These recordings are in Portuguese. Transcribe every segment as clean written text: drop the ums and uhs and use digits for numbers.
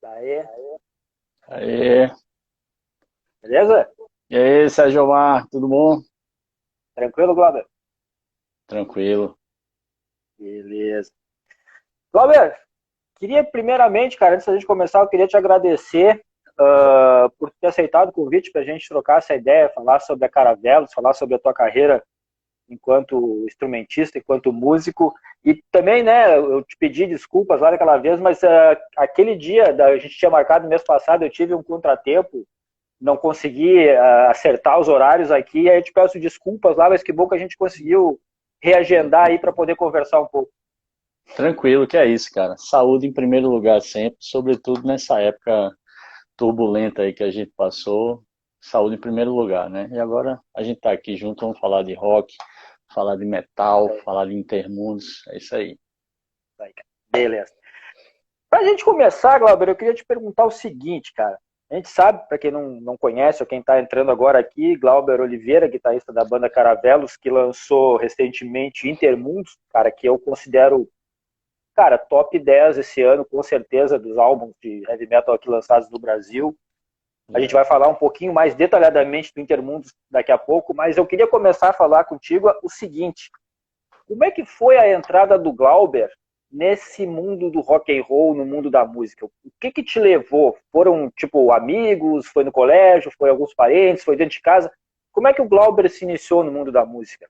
Daí, Aê. beleza? E aí, Sérgio Omar, tudo bom? Tranquilo, Glauber? Tranquilo. Beleza. Glauber, queria primeiramente, cara, antes da gente começar, eu queria te agradecer por ter aceitado o convite para a gente trocar essa ideia, falar sobre a Caravelos, falar sobre a tua carreira enquanto instrumentista, enquanto músico. E também, né, eu te pedi desculpas lá daquela vez, mas aquele dia, a gente tinha marcado no mês passado, eu tive um contratempo, não consegui acertar os horários aqui, aí eu te peço desculpas lá, mas que bom que a gente conseguiu reagendar aí para poder conversar um pouco. Tranquilo, que é isso, cara. Saúde em primeiro lugar sempre, sobretudo nessa época turbulenta aí que a gente passou. Saúde em primeiro lugar, né? E agora a gente tá aqui junto, vamos falar de rock, falar de metal, falar de Intermundos, é isso aí. Beleza. Para a gente começar, Glauber, eu queria te perguntar o seguinte, cara. A gente sabe, para quem não conhece ou quem está entrando agora aqui, Glauber Oliveira, guitarrista da banda Caravelos, que lançou recentemente Intermundos, cara, que eu considero, cara, top 10 esse ano, com certeza, dos álbuns de heavy metal aqui lançados no Brasil. A gente vai falar um pouquinho mais detalhadamente do Intermundos daqui a pouco, mas eu queria começar a falar contigo o seguinte: como é que foi a entrada do Glauber nesse mundo do rock and roll, no mundo da música? O que te levou? Foram, tipo, amigos? Foi no colégio? Foi alguns parentes? Foi dentro de casa? Como é que o Glauber se iniciou no mundo da música?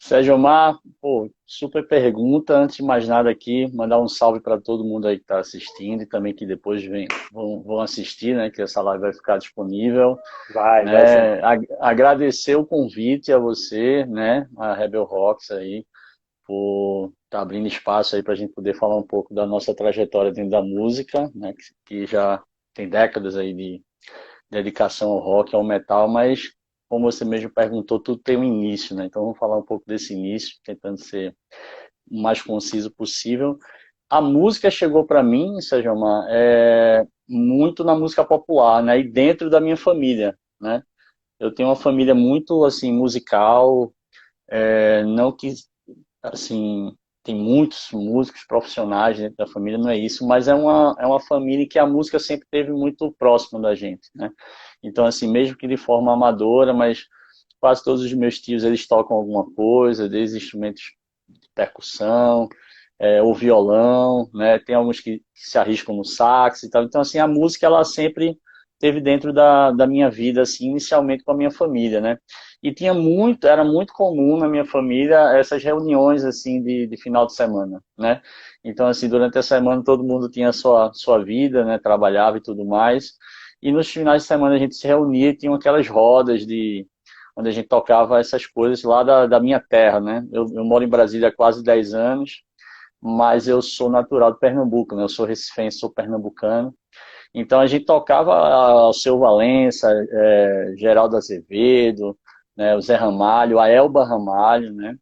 Sérgio Omar, pô, super pergunta. Antes de mais nada aqui, mandar um salve para todo mundo aí que está assistindo e também que depois vão assistir, né? Que essa live vai ficar disponível. Vai sim. Né? Agradecer o convite a você, né? A Rebel Rocks aí, por estar abrindo espaço aí para a gente poder falar um pouco da nossa trajetória dentro da música, né? Que já tem décadas aí de dedicação ao rock, ao metal, mas como você mesmo perguntou, tudo tem um início, né? Então vamos falar um pouco desse início, tentando ser o mais conciso possível. A música chegou para mim, Sérgio Omar, muito na música popular, né? E dentro da minha família, né? Eu tenho uma família muito assim musical, não que assim tem muitos músicos profissionais dentro da família, não é isso, mas é uma família que a música sempre esteve muito próxima da gente, né? Então assim, mesmo que de forma amadora, mas quase todos os meus tios eles tocam alguma coisa, desde instrumentos de percussão, o violão, né? Tem alguns que se arriscam no sax e tal. Então, assim, a música ela sempre teve dentro da minha vida, assim, inicialmente com a minha família, né? E era muito comum na minha família essas reuniões, assim, de final de semana, né? Então, assim, durante a semana todo mundo tinha a sua vida, né? Trabalhava e tudo mais. E nos finais de semana a gente se reunia e tinha aquelas rodas de onde a gente tocava essas coisas lá da minha terra, né? Eu moro em Brasília há quase 10 anos, mas eu sou natural de Pernambuco, né? Eu sou recifense, sou pernambucano. Então a gente tocava o Seu Valença, Geraldo Azevedo, né? O Zé Ramalho, a Elba Ramalho, né?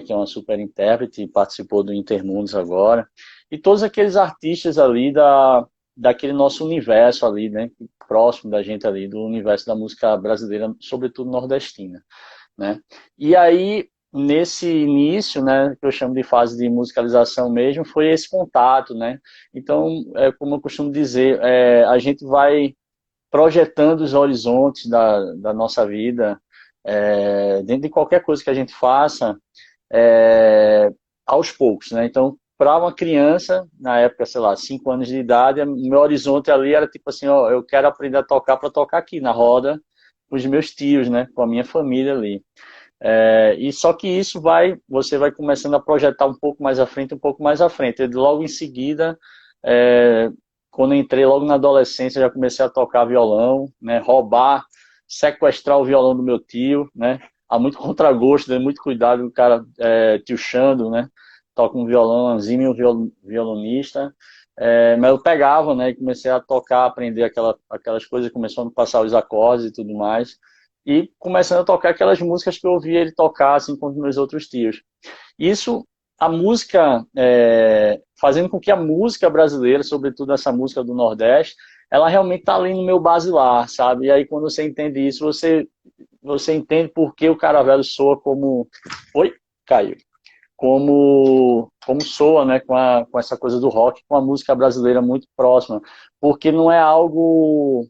Que é uma super intérprete, participou do Intermundos agora. E todos aqueles artistas ali daquele nosso universo ali, né? Próximo da gente ali, do universo da música brasileira, sobretudo nordestina, né? E aí, nesse início, né, que eu chamo de fase de musicalização mesmo, foi esse contato, né? Então, como eu costumo dizer, a gente vai projetando os horizontes da nossa vida, dentro de qualquer coisa que a gente faça, é, aos poucos, né? Então, para uma criança, na época, sei lá, 5 anos de idade, o meu horizonte ali era tipo assim, ó, eu quero aprender a tocar para tocar aqui na roda com os meus tios, né? Com a minha família ali. E só que isso você vai começando a projetar um pouco mais à frente, um pouco mais à frente. E logo em seguida, é, quando eu entrei logo na adolescência, já comecei a tocar violão, né? Roubar, sequestrar o violão do meu tio, né? Há muito contragosto, né? Muito cuidado, o cara, tio Xando, né? Toca um violão, Anzime, um violonista. Mas eu pegava, né? E comecei a tocar, aprender aquelas coisas, começando a passar os acordes e tudo mais e começando a tocar aquelas músicas que eu ouvia ele tocar assim com os meus outros tios. Isso, a música, fazendo com que a música brasileira, sobretudo essa música do Nordeste, ela realmente está ali no meu basilar, sabe? E aí quando você entende isso, você entende por que o Caravelo soa como... Oi? Caiu. como soa, né, com essa coisa do rock, com a música brasileira muito próxima, porque não é algo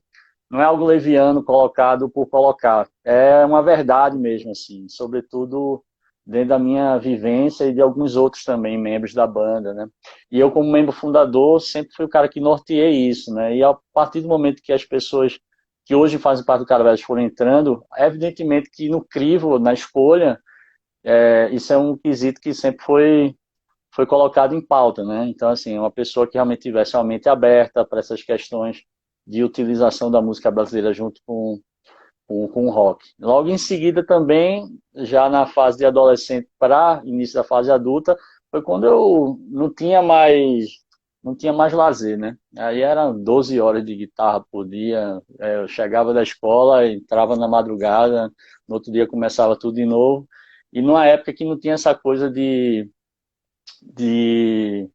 leviano colocado por colocar, é uma verdade mesmo, assim, sobretudo dentro da minha vivência e de alguns outros também, membros da banda, né? E eu, como membro fundador, sempre fui o cara que norteei isso, né? E a partir do momento que as pessoas que hoje fazem parte do Caravelas foram entrando, evidentemente que no crivo, na escolha, isso é um quesito que sempre foi colocado em pauta, né? Então, assim, uma pessoa que realmente tivesse a mente aberta para essas questões de utilização da música brasileira junto com o rock. Logo em seguida também, já na fase de adolescente para início da fase adulta, foi quando eu não tinha mais lazer, né? Aí eram 12 horas de guitarra por dia, eu chegava da escola, entrava na madrugada, no outro dia começava tudo de novo, e numa época que não tinha essa coisa de, de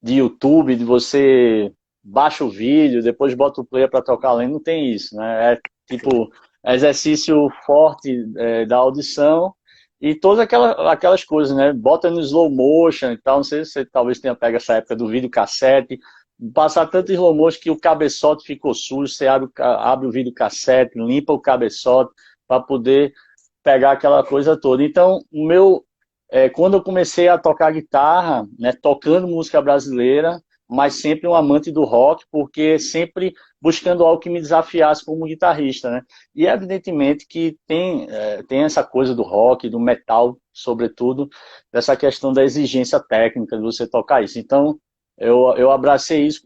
YouTube, de você baixa o vídeo, depois bota o player para tocar além, não tem isso, né? É Sim. tipo exercício forte da audição e todas aquelas coisas, né? Bota no slow motion e tal, não sei se você talvez tenha pego essa época do videocassete, passar tanto slow motion que o cabeçote ficou sujo, você abre o videocassete, limpa o cabeçote para poder pegar aquela coisa toda. Então, quando eu comecei a tocar guitarra, né, tocando música brasileira, mas sempre um amante do rock, porque sempre buscando algo que me desafiasse como guitarrista, né? E evidentemente que tem essa coisa do rock, do metal, sobretudo, dessa questão da exigência técnica de você tocar isso. Então, eu abracei isso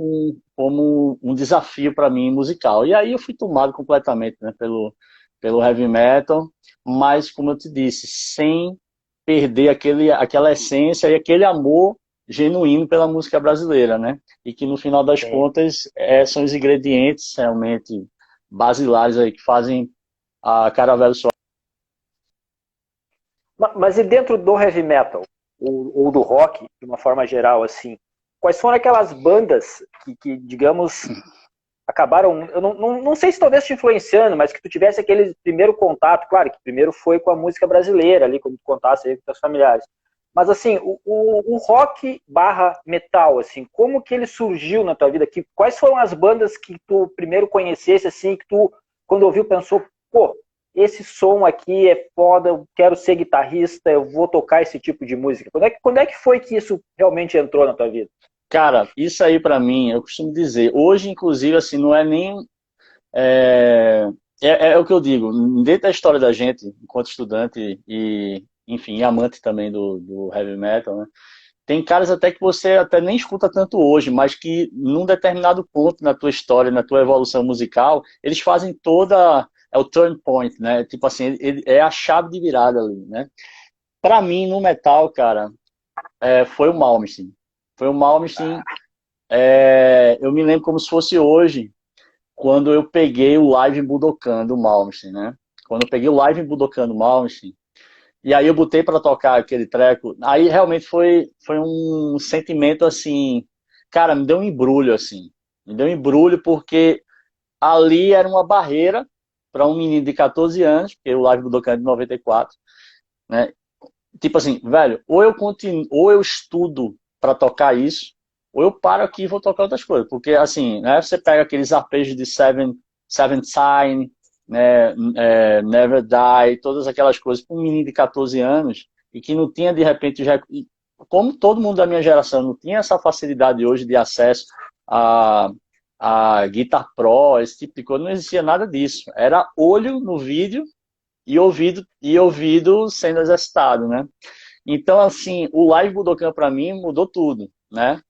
como um desafio para mim musical. E aí eu fui tomado completamente, né, pelo heavy metal, mas, como eu te disse, sem perder aquela essência e aquele amor genuíno pela música brasileira, né? E que no final das Sim. contas são os ingredientes realmente basilares aí que fazem a Caravela soar. Mas e dentro do heavy metal, ou do rock, de uma forma geral, assim, quais foram aquelas bandas que digamos, acabaram, eu não sei se talvez te influenciando, mas que tu tivesse aquele primeiro contato, claro que primeiro foi com a música brasileira, ali, como tu contasse aí com teus familiares. Mas assim, o rock barra metal, assim, como que ele surgiu na tua vida? Quais foram as bandas que tu primeiro conhecesse, assim, que tu, quando ouviu, pensou, pô, esse som aqui é foda, eu quero ser guitarrista, eu vou tocar esse tipo de música. Quando é que foi que isso realmente entrou na tua vida? Cara, isso aí para mim, eu costumo dizer, hoje inclusive assim, não é nem é, é o que eu digo, dentro da história da gente, enquanto estudante e enfim, amante também do heavy metal, né? Tem caras até que você até nem escuta tanto hoje, mas que num determinado ponto na tua história, na tua evolução musical, eles fazem toda. É o turn point, né? Tipo assim, é a chave de virada ali, né? Pra mim, no metal, cara, foi o Malmsteen. Foi o Malmsteen. Eu me lembro como se fosse hoje, quando eu peguei o Live Budokan do Malmsteen, né? Quando eu peguei o Live Budokan do Malmsteen, e aí eu botei para tocar aquele treco. Aí realmente foi um sentimento assim, cara, me deu um embrulho assim. Me deu um embrulho porque ali era uma barreira para um menino de 14 anos, porque o Live Budokan é de 94, né? Tipo assim, velho, ou eu continuo, ou eu estudo para tocar isso, ou eu paro aqui e vou tocar outras coisas. Porque assim, né, você pega aqueles arpejos de Seven Sign, né, Never Die, todas aquelas coisas para um menino de 14 anos e que não tinha de repente já, como todo mundo da minha geração não tinha essa facilidade hoje de acesso a Guitar Pro, esse tipo de coisa, não existia nada disso. Era olho no vídeo e ouvido sendo exercitado, né? Então, assim, o Live Budokan para mim mudou tudo, né?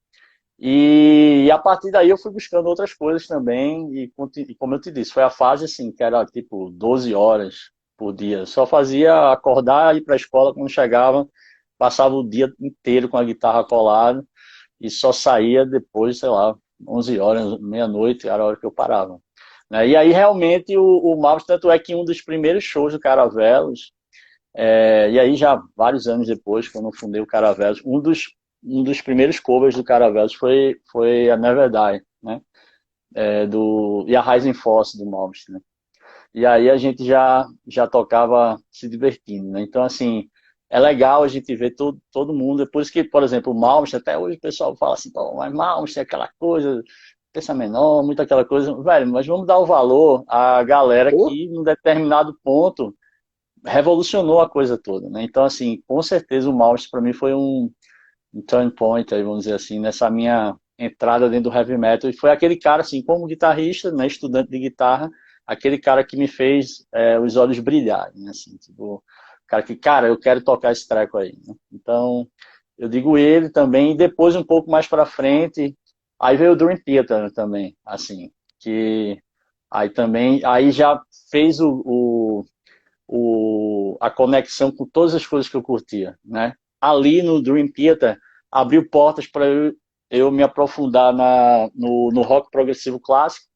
E a partir daí eu fui buscando outras coisas também, e como eu te disse, foi a fase assim, que era tipo 12 horas por dia. Só fazia acordar, ir para a escola quando chegava, passava o dia inteiro com a guitarra colada e só saía depois, sei lá, 11 horas, meia-noite, era a hora que eu parava. Né? E aí realmente o Malmsteen, tanto é que um dos primeiros shows do Caravelos, e aí já vários anos depois, quando eu fundei o Caravelos, um dos primeiros covers do Caravelos foi a Never Die, né? E a Rising Force do Malmsteen, né? E aí a gente já tocava se divertindo, né? Então, assim, é legal a gente ver todo mundo. É por isso que, por exemplo, o Malmsteen, até hoje o pessoal fala assim, pô, mas Malmsteen é aquela coisa, pensa menor, muito aquela coisa. Velho, mas vamos dar o valor à galera Pô, que, num determinado ponto, revolucionou a coisa toda, né? Então, assim, com certeza o Malmsteen para mim foi um turn point, aí, vamos dizer assim, nessa minha entrada dentro do heavy metal. E foi aquele cara, assim, como guitarrista, né, estudante de guitarra, aquele cara que me fez os olhos brilharem, né, assim, tipo, cara que, cara, eu quero tocar esse treco aí, né? Então, eu digo ele também, e depois um pouco mais pra frente, aí veio o Dream Theater também, assim, que aí também, aí já fez a conexão com todas as coisas que eu curtia, né? Ali no Dream Theater abriu portas para eu me aprofundar no rock progressivo clássico,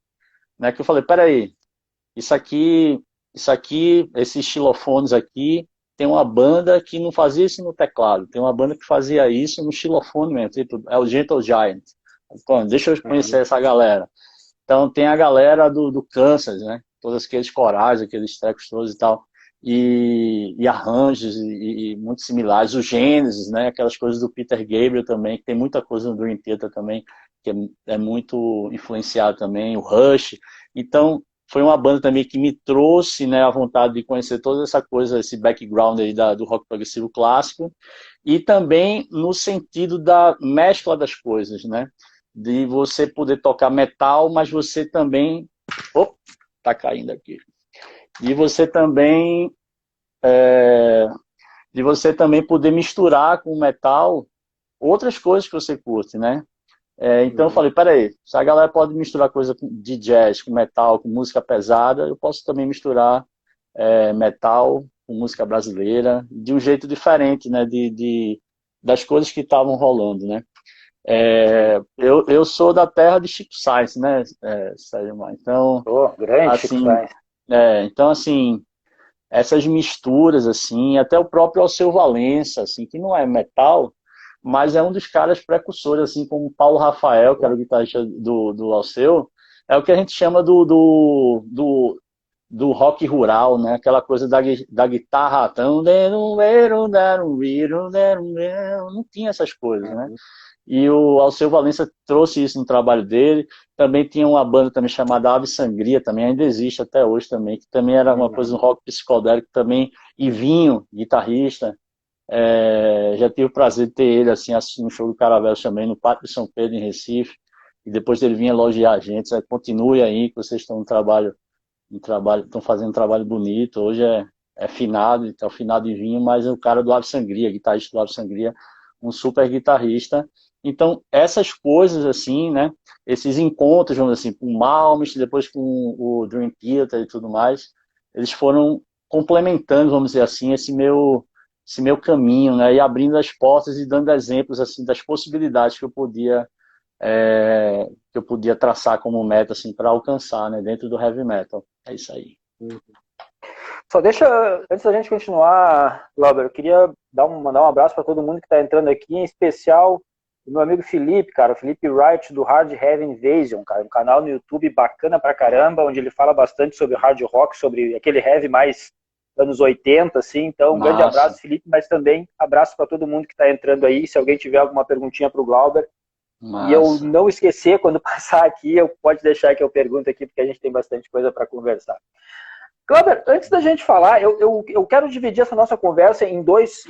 né? Que eu falei, peraí, isso aqui, esses xilofones aqui, tem uma banda que não fazia isso no teclado, tem uma banda que fazia isso no xilofone mesmo, tipo, é o Gentle Giant. Então, deixa eu conhecer uhum. essa galera. Então tem a galera do Kansas, né? Todos aqueles corais, aqueles trecos todos e tal. E arranjos e muito similares. O Gênesis, né? Aquelas coisas do Peter Gabriel também, que tem muita coisa no Dream Theater também, que é muito influenciado também. O Rush. Então, foi uma banda também que me trouxe, né, a vontade de conhecer toda essa coisa, esse background aí do rock progressivo clássico. E também no sentido da mescla das coisas, né? De você poder tocar metal, mas você também. Opa, tá caindo aqui. De você também. é, de você também poder misturar com o metal outras coisas que você curte, né? Então eu Uhum. falei, peraí, se a galera pode misturar coisa de jazz com metal, com música pesada, eu posso também misturar metal com música brasileira, de um jeito diferente, né? Das coisas que estavam rolando, né? Eu sou da terra de Chico Sainz, né, Sérgio Mar? Então, Pô, grande Chico assim, Sainz. essas misturas, assim, até o próprio Alceu Valença, assim, que não é metal, mas é um dos caras precursores, assim, como Paulo Rafael, que era o guitarrista do Alceu, é o que a gente chama do rock rural, né? Aquela coisa da guitarra tão não tinha essas coisas, né? Uhum. E o Alceu Valença trouxe isso no trabalho dele. Também tinha uma banda também chamada Ave Sangria, também ainda existe até hoje também, que também era uma coisa Uhum. um rock psicodélico também. E Vinho, guitarrista, já tive o prazer de ter ele assim assistindo um show do Caravela também no Pátio de São Pedro em Recife. E depois ele vinha elogiar a gente. Continue aí, que vocês estão estão fazendo um trabalho bonito. Hoje é finado, então finado em Vinho, mas é o cara do Ave Sangria, guitarrista do Ave Sangria, um super guitarrista. Então, essas coisas, assim, né? Esses encontros, vamos dizer assim, com o Malmsteen, depois com o Dream Theater e tudo mais, eles foram complementando, vamos dizer assim, esse meu caminho, né? E abrindo as portas e dando exemplos, assim, das possibilidades que eu podia traçar como meta, assim, para alcançar, né? Dentro do heavy metal. É isso aí. Só deixa, antes da gente continuar, Glauber, eu queria mandar um abraço para todo mundo que está entrando aqui, em especial o meu amigo Felipe, cara, o Felipe Wright do Hard Heavy Invasion, cara, um canal no YouTube bacana pra caramba, onde ele fala bastante sobre hard rock, sobre aquele heavy mais anos 80, assim. Então, um grande Massa, abraço, Felipe, mas também abraço para todo mundo que está entrando aí. Se alguém tiver alguma perguntinha para o Glauber, e eu massa. não esquecer, quando passar aqui, eu pode deixar que eu pergunte aqui, porque a gente tem bastante coisa para conversar. Glauber, antes da gente falar, eu quero dividir essa nossa conversa em dois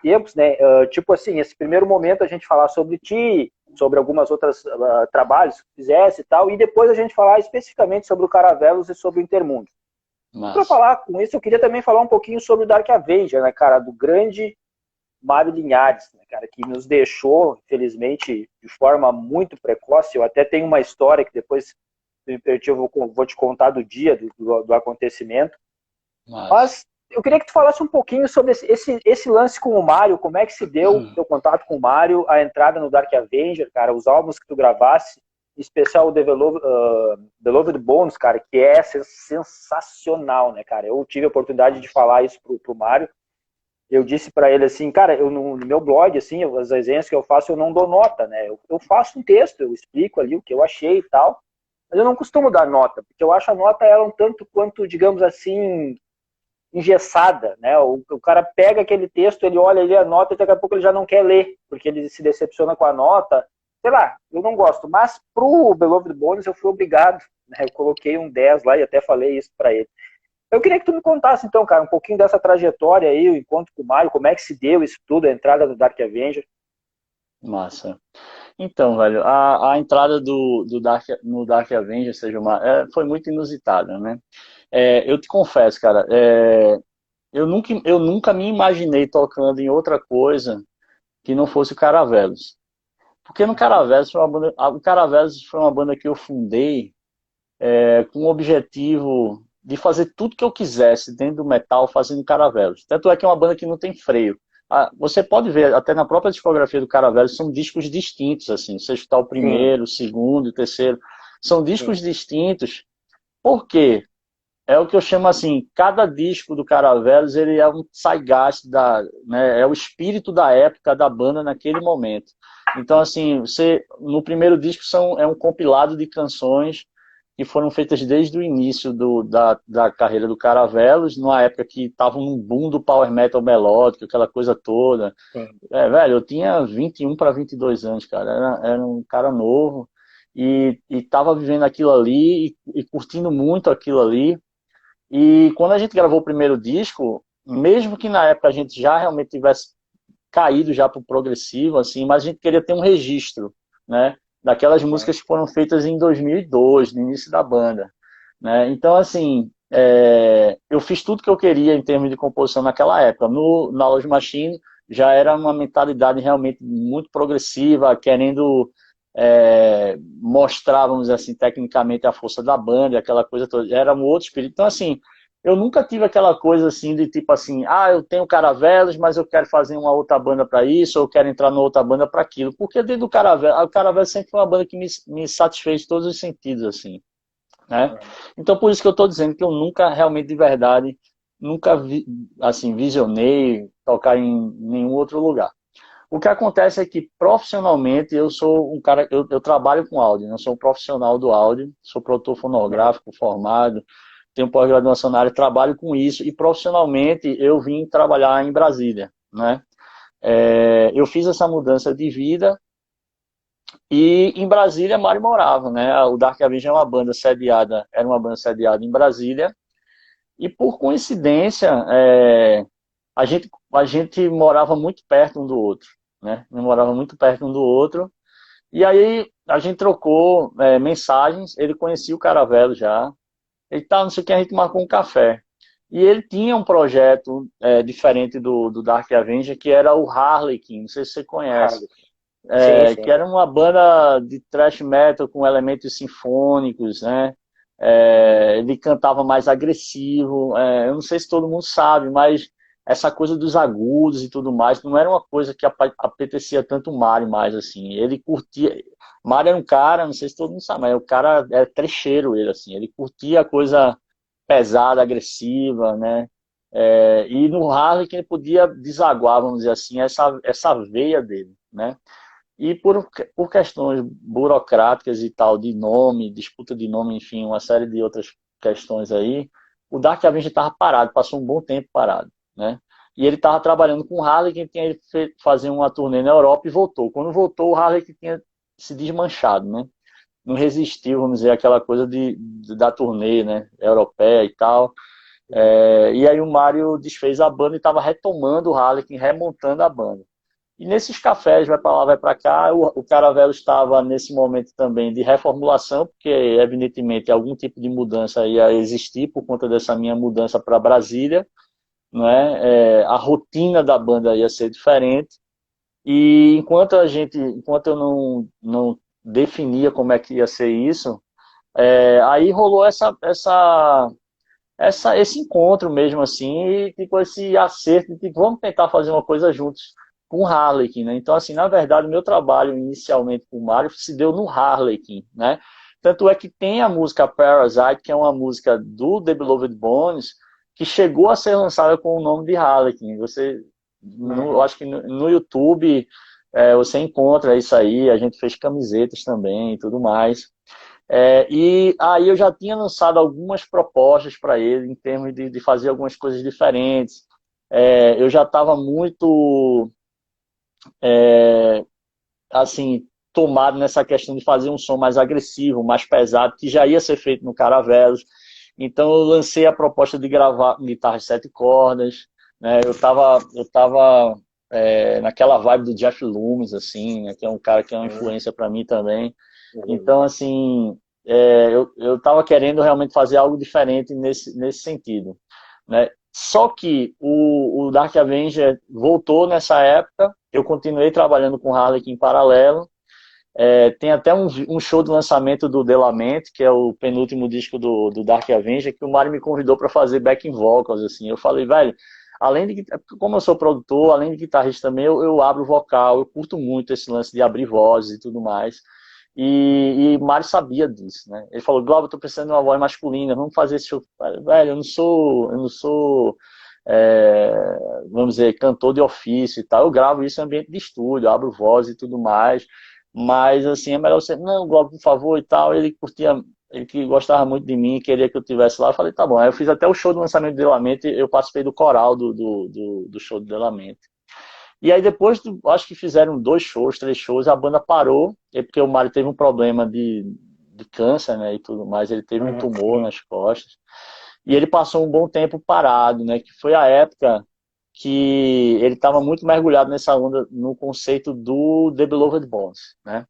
tempos, né? Tipo assim, esse primeiro momento a gente falar sobre ti, sobre algumas outras trabalhos que fizesse e tal, e depois a gente falar especificamente sobre o Caravelos e sobre o Intermundo. Para Massa. falar com isso, eu queria também falar um pouquinho sobre o Dark Avenger, né, cara, do grande Mário Linhares, né, cara, que nos deixou, infelizmente, de forma muito precoce. Eu até tenho uma história que depois, se me permitir, eu vou te contar do dia do acontecimento. Massa. Mas eu queria que tu falasse um pouquinho sobre esse lance com o Mário, como é que se deu o teu contato com o Mário, a entrada no Dark Avenger, cara, os álbuns que tu gravasse, em especial o Beloved Bones, cara, que é sensacional, né, cara? Eu tive a oportunidade de falar isso pro Mário. Eu disse para ele assim, cara, no meu blog, assim, as resenhas que eu faço, eu não dou nota, né? Eu faço um texto, eu explico ali o que eu achei e tal, mas eu não costumo dar nota, porque eu acho a nota ela um tanto quanto, digamos assim, engessada, né? O cara pega aquele texto, ele olha, ele anota e daqui a pouco ele já não quer ler, porque ele se decepciona com a nota. Sei lá, eu não gosto, mas pro Beloved Bones eu fui obrigado, né? Eu coloquei um 10 lá e até falei isso para ele. Eu queria que tu me contasse então, cara, um pouquinho dessa trajetória aí, o encontro com o Mario, como é que se deu isso tudo, a entrada do Dark Avenger. Massa. Então, velho, a entrada do Dark, no Dark Avenger, seja foi muito inusitada, né? Eu te confesso, cara, eu nunca me imaginei tocando em outra coisa que não fosse o Caravelos. Porque no Caravelos foi uma banda, o Caravelos foi uma banda que eu fundei com o objetivo de fazer tudo que eu quisesse dentro do metal fazendo Caravelos. Tanto é que é uma banda que não tem freio. Você pode ver, até na própria discografia do Caravelos, são discos distintos, assim. Você está o Sim, primeiro, o segundo, o terceiro. São sim. discos distintos. Por quê? É o que eu chamo assim, cada disco do Caravelos, ele é um zeitgeist né, é o espírito da época da banda naquele momento. Então, assim, no primeiro disco é um compilado de canções que foram feitas desde o início da carreira do Caravelos, numa época que estava um boom do power metal melódico, aquela coisa toda. Sim. Velho, eu tinha 21 para 22 anos, cara, era um cara novo e estava vivendo aquilo ali e curtindo muito aquilo ali. E quando a gente gravou o primeiro disco, mesmo que na época a gente já realmente tivesse caído já para o progressivo, assim, mas a gente queria ter um registro, né, daquelas músicas que foram feitas em 2002, no início da banda, né? Então, assim, eu fiz tudo que eu queria em termos de composição naquela época. No Knowledge Machine já era uma mentalidade realmente muito progressiva, querendo mostrar, vamos dizer assim, tecnicamente a força da banda, aquela coisa toda. Era um outro espírito. Então, assim, eu nunca tive aquela coisa assim de tipo assim, eu tenho Caravelos, mas eu quero fazer uma outra banda para isso, ou eu quero entrar numa outra banda para aquilo. Porque dentro do Caravelos, o Caravelos sempre foi uma banda que me satisfez em todos os sentidos, assim, né? Então, por isso que eu estou dizendo que eu nunca realmente, de verdade, nunca assim, visionei tocar em nenhum outro lugar. O que acontece é que profissionalmente eu sou um cara, eu trabalho com áudio, né? Eu sou um profissional do áudio, sou produtor fonográfico formado, tenho pós-graduação na área, trabalho com isso e profissionalmente eu vim trabalhar em Brasília, né? Eu fiz essa mudança de vida e em Brasília Mário morava, né? O Dark Avenger é uma banda sediada, era uma banda sediada em Brasília e por coincidência a gente morava muito perto um do outro, né? Morava muito perto um do outro. E aí a gente trocou mensagens, ele conhecia o Caravelo já, ele tá, não sei o que, a gente marcou um café. E ele tinha um projeto diferente do Dark Avenger, que era o Harlequin, não sei se você conhece, Sim, que sim. era uma banda de thrash metal com elementos sinfônicos, né? Ele cantava mais agressivo, eu não sei se todo mundo sabe, mas essa coisa dos agudos e tudo mais não era uma coisa que apetecia tanto o Mário mais, assim. Ele curtia... Mário era um cara, não sei se todo mundo sabe, mas o cara é trecheiro, ele, assim. Ele curtia a coisa pesada, agressiva, né? E no Harley que ele podia desaguar, vamos dizer assim, essa veia dele, né? E por questões burocráticas e tal, de nome, disputa de nome, enfim, uma série de outras questões aí, o Dark Avenger estava parado, passou um bom tempo parado, né? E ele estava trabalhando com o Harley, que tinha feito fazer uma turnê na Europa e voltou. Quando voltou, o Harley que tinha se desmanchado, né? Não resistiu, vamos dizer, àquela coisa da turnê, né? Europeia e tal. E aí o Mário desfez a banda e estava retomando o Harlequin, remontando a banda. E nesses cafés, vai para lá, vai para cá, o Caravelo estava nesse momento também de reformulação, porque evidentemente algum tipo de mudança ia existir por conta dessa minha mudança para Brasília, não é? A rotina da banda ia ser diferente. E enquanto eu não definia como é que ia ser isso, aí rolou esse encontro mesmo assim, e tipo, esse acerto de tipo, vamos tentar fazer uma coisa juntos com o Harlequin, né? Então, assim, na verdade, o meu trabalho inicialmente com o Mario se deu no Harlequin, né? Tanto é que tem a música Parasite, que é uma música do The Beloved Bones, que chegou a ser lançada com o nome de Harlequin. Eu acho que no YouTube você encontra isso aí, a gente fez camisetas também e tudo mais. E aí eu já tinha lançado algumas propostas para ele em termos de fazer algumas coisas diferentes. Eu já estava muito, assim, tomado nessa questão de fazer um som mais agressivo, mais pesado, que já ia ser feito no Caravelos. Então eu lancei a proposta de gravar guitarra de 7 cordas, né? Eu tava naquela vibe do Jeff Loomis, assim, né? Que é um cara que é uma influência para mim também. Então, assim, eu tava querendo realmente fazer algo diferente nesse sentido, né? Só que o Dark Avenger voltou nessa época, eu continuei trabalhando com Harley em paralelo. Tem até um show de lançamento do Delamente, que é o penúltimo disco do Dark Avenger, que o Mário me convidou para fazer backing vocals, assim. Eu falei, velho, além de como eu sou produtor, além de guitarrista também, eu abro vocal, eu curto muito esse lance de abrir vozes e tudo mais. E Mário sabia disso, né? Ele falou, Glauber, eu tô precisando de uma voz masculina, vamos fazer esse show. Velho, eu não sou, é, vamos dizer, cantor de ofício e tal. Eu gravo isso em ambiente de estúdio, abro voz e tudo mais. Mas, assim, é melhor você, não, Glauber, por favor e tal. Ele curtia, ele que gostava muito de mim, queria que eu estivesse lá. Eu falei, tá bom. Aí eu fiz até o show do lançamento do Delamente, eu participei do coral do show do Delamente. E aí depois, acho que fizeram 2 shows, 3 shows, a banda parou, porque o Mário teve um problema de câncer, né, e tudo mais, ele teve um tumor nas costas, e ele passou um bom tempo parado, né, que foi a época que ele estava muito mergulhado nessa onda, no conceito do The Beloved Bonds, né.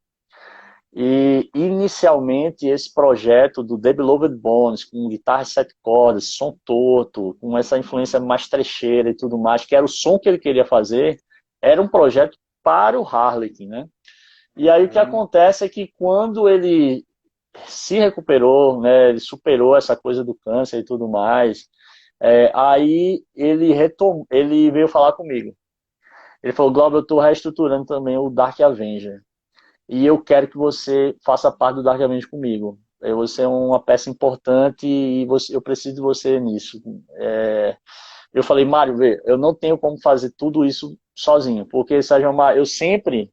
E inicialmente esse projeto do The Beloved Bonds, com guitarra 7 cordas, som torto, com essa influência mais trecheira e tudo mais, que era o som que ele queria fazer, era um projeto para o Harlequin, né? E aí o que acontece é que quando ele se recuperou, né, ele superou essa coisa do câncer e tudo mais, aí ele veio falar comigo. Ele falou, Glauber, eu estou reestruturando também o Dark Avenger. E eu quero que você faça parte do Dark Avenger comigo. Você é uma peça importante e eu preciso de você nisso. Eu falei, Mário, vê, eu não tenho como fazer tudo isso sozinho, porque Sérgio Mar, eu sempre,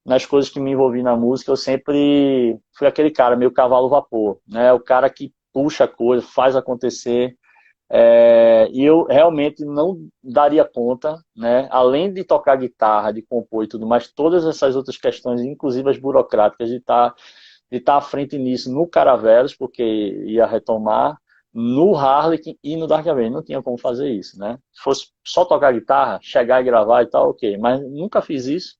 nas coisas que me envolvi na música, eu sempre fui aquele cara, meio cavalo vapor, né? O cara que puxa a coisa, faz acontecer. E eu realmente não daria conta, né? Além de tocar guitarra, de compor e tudo mais, todas essas outras questões, inclusive as burocráticas, de estar à frente nisso no Caravelos, porque ia retomar, no Harlequin e no Dark Avenger. Não tinha como fazer isso, né? Se fosse só tocar guitarra, chegar e gravar e tal, ok. Mas nunca fiz isso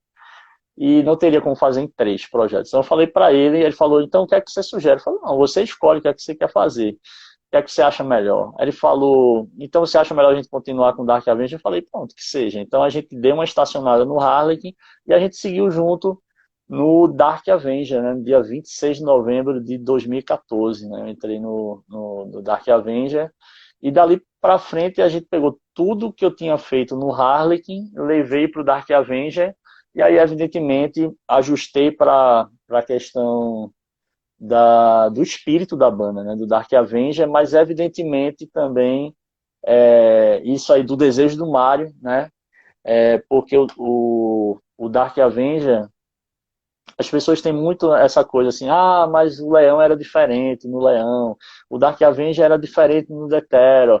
e não teria como fazer em 3 projetos. Então eu falei para ele, e ele falou, então o que é que você sugere? Eu falei, não, você escolhe o que é que você quer fazer. O que é que você acha melhor? Aí ele falou, então você acha melhor a gente continuar com o Dark Avenger? Eu falei, pronto, que seja. Então a gente deu uma estacionada no Harlequin e a gente seguiu junto no Dark Avenger, né? No dia 26 de novembro de 2014, né? Eu entrei no Dark Avenger e dali para frente a gente pegou tudo que eu tinha feito no Harlequin, levei para o Dark Avenger e aí, evidentemente, ajustei para a questão do espírito da banda, né? Do Dark Avenger, mas evidentemente também isso aí do desejo do Mário, né? Porque o Dark Avenger, as pessoas têm muito essa coisa assim, ah, mas o Leão era diferente no Leão, o Dark Avenger era diferente no Detero.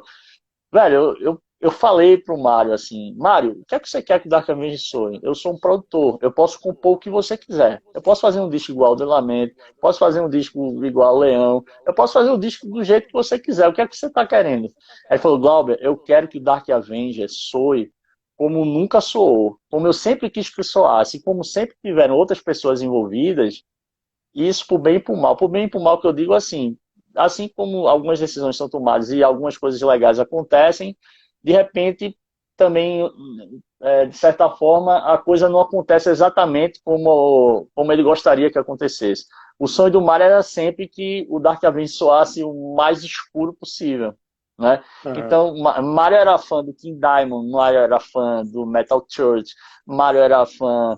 Velho, eu falei pro Mário assim, Mário, o que é que você quer que o Dark Avenger soe? Eu sou um produtor, eu posso compor o que você quiser. Eu posso fazer um disco igual ao Delamento, posso fazer um disco igual ao Leão, eu posso fazer o disco do jeito que você quiser. O que é que você tá querendo? Aí ele falou, Glauber, eu quero que o Dark Avenger soe como nunca soou, como eu sempre quis que soasse, como sempre tiveram outras pessoas envolvidas, isso por bem e por mal. Por bem e por mal que eu digo assim como algumas decisões são tomadas e algumas coisas legais acontecem, de repente também, de certa forma, a coisa não acontece exatamente como ele gostaria que acontecesse. O sonho do Mário era sempre que o Dark Avenger soasse o mais escuro possível, né? Então, Mário era fã do King Diamond, Mário era fã do Metal Church, Mário era fã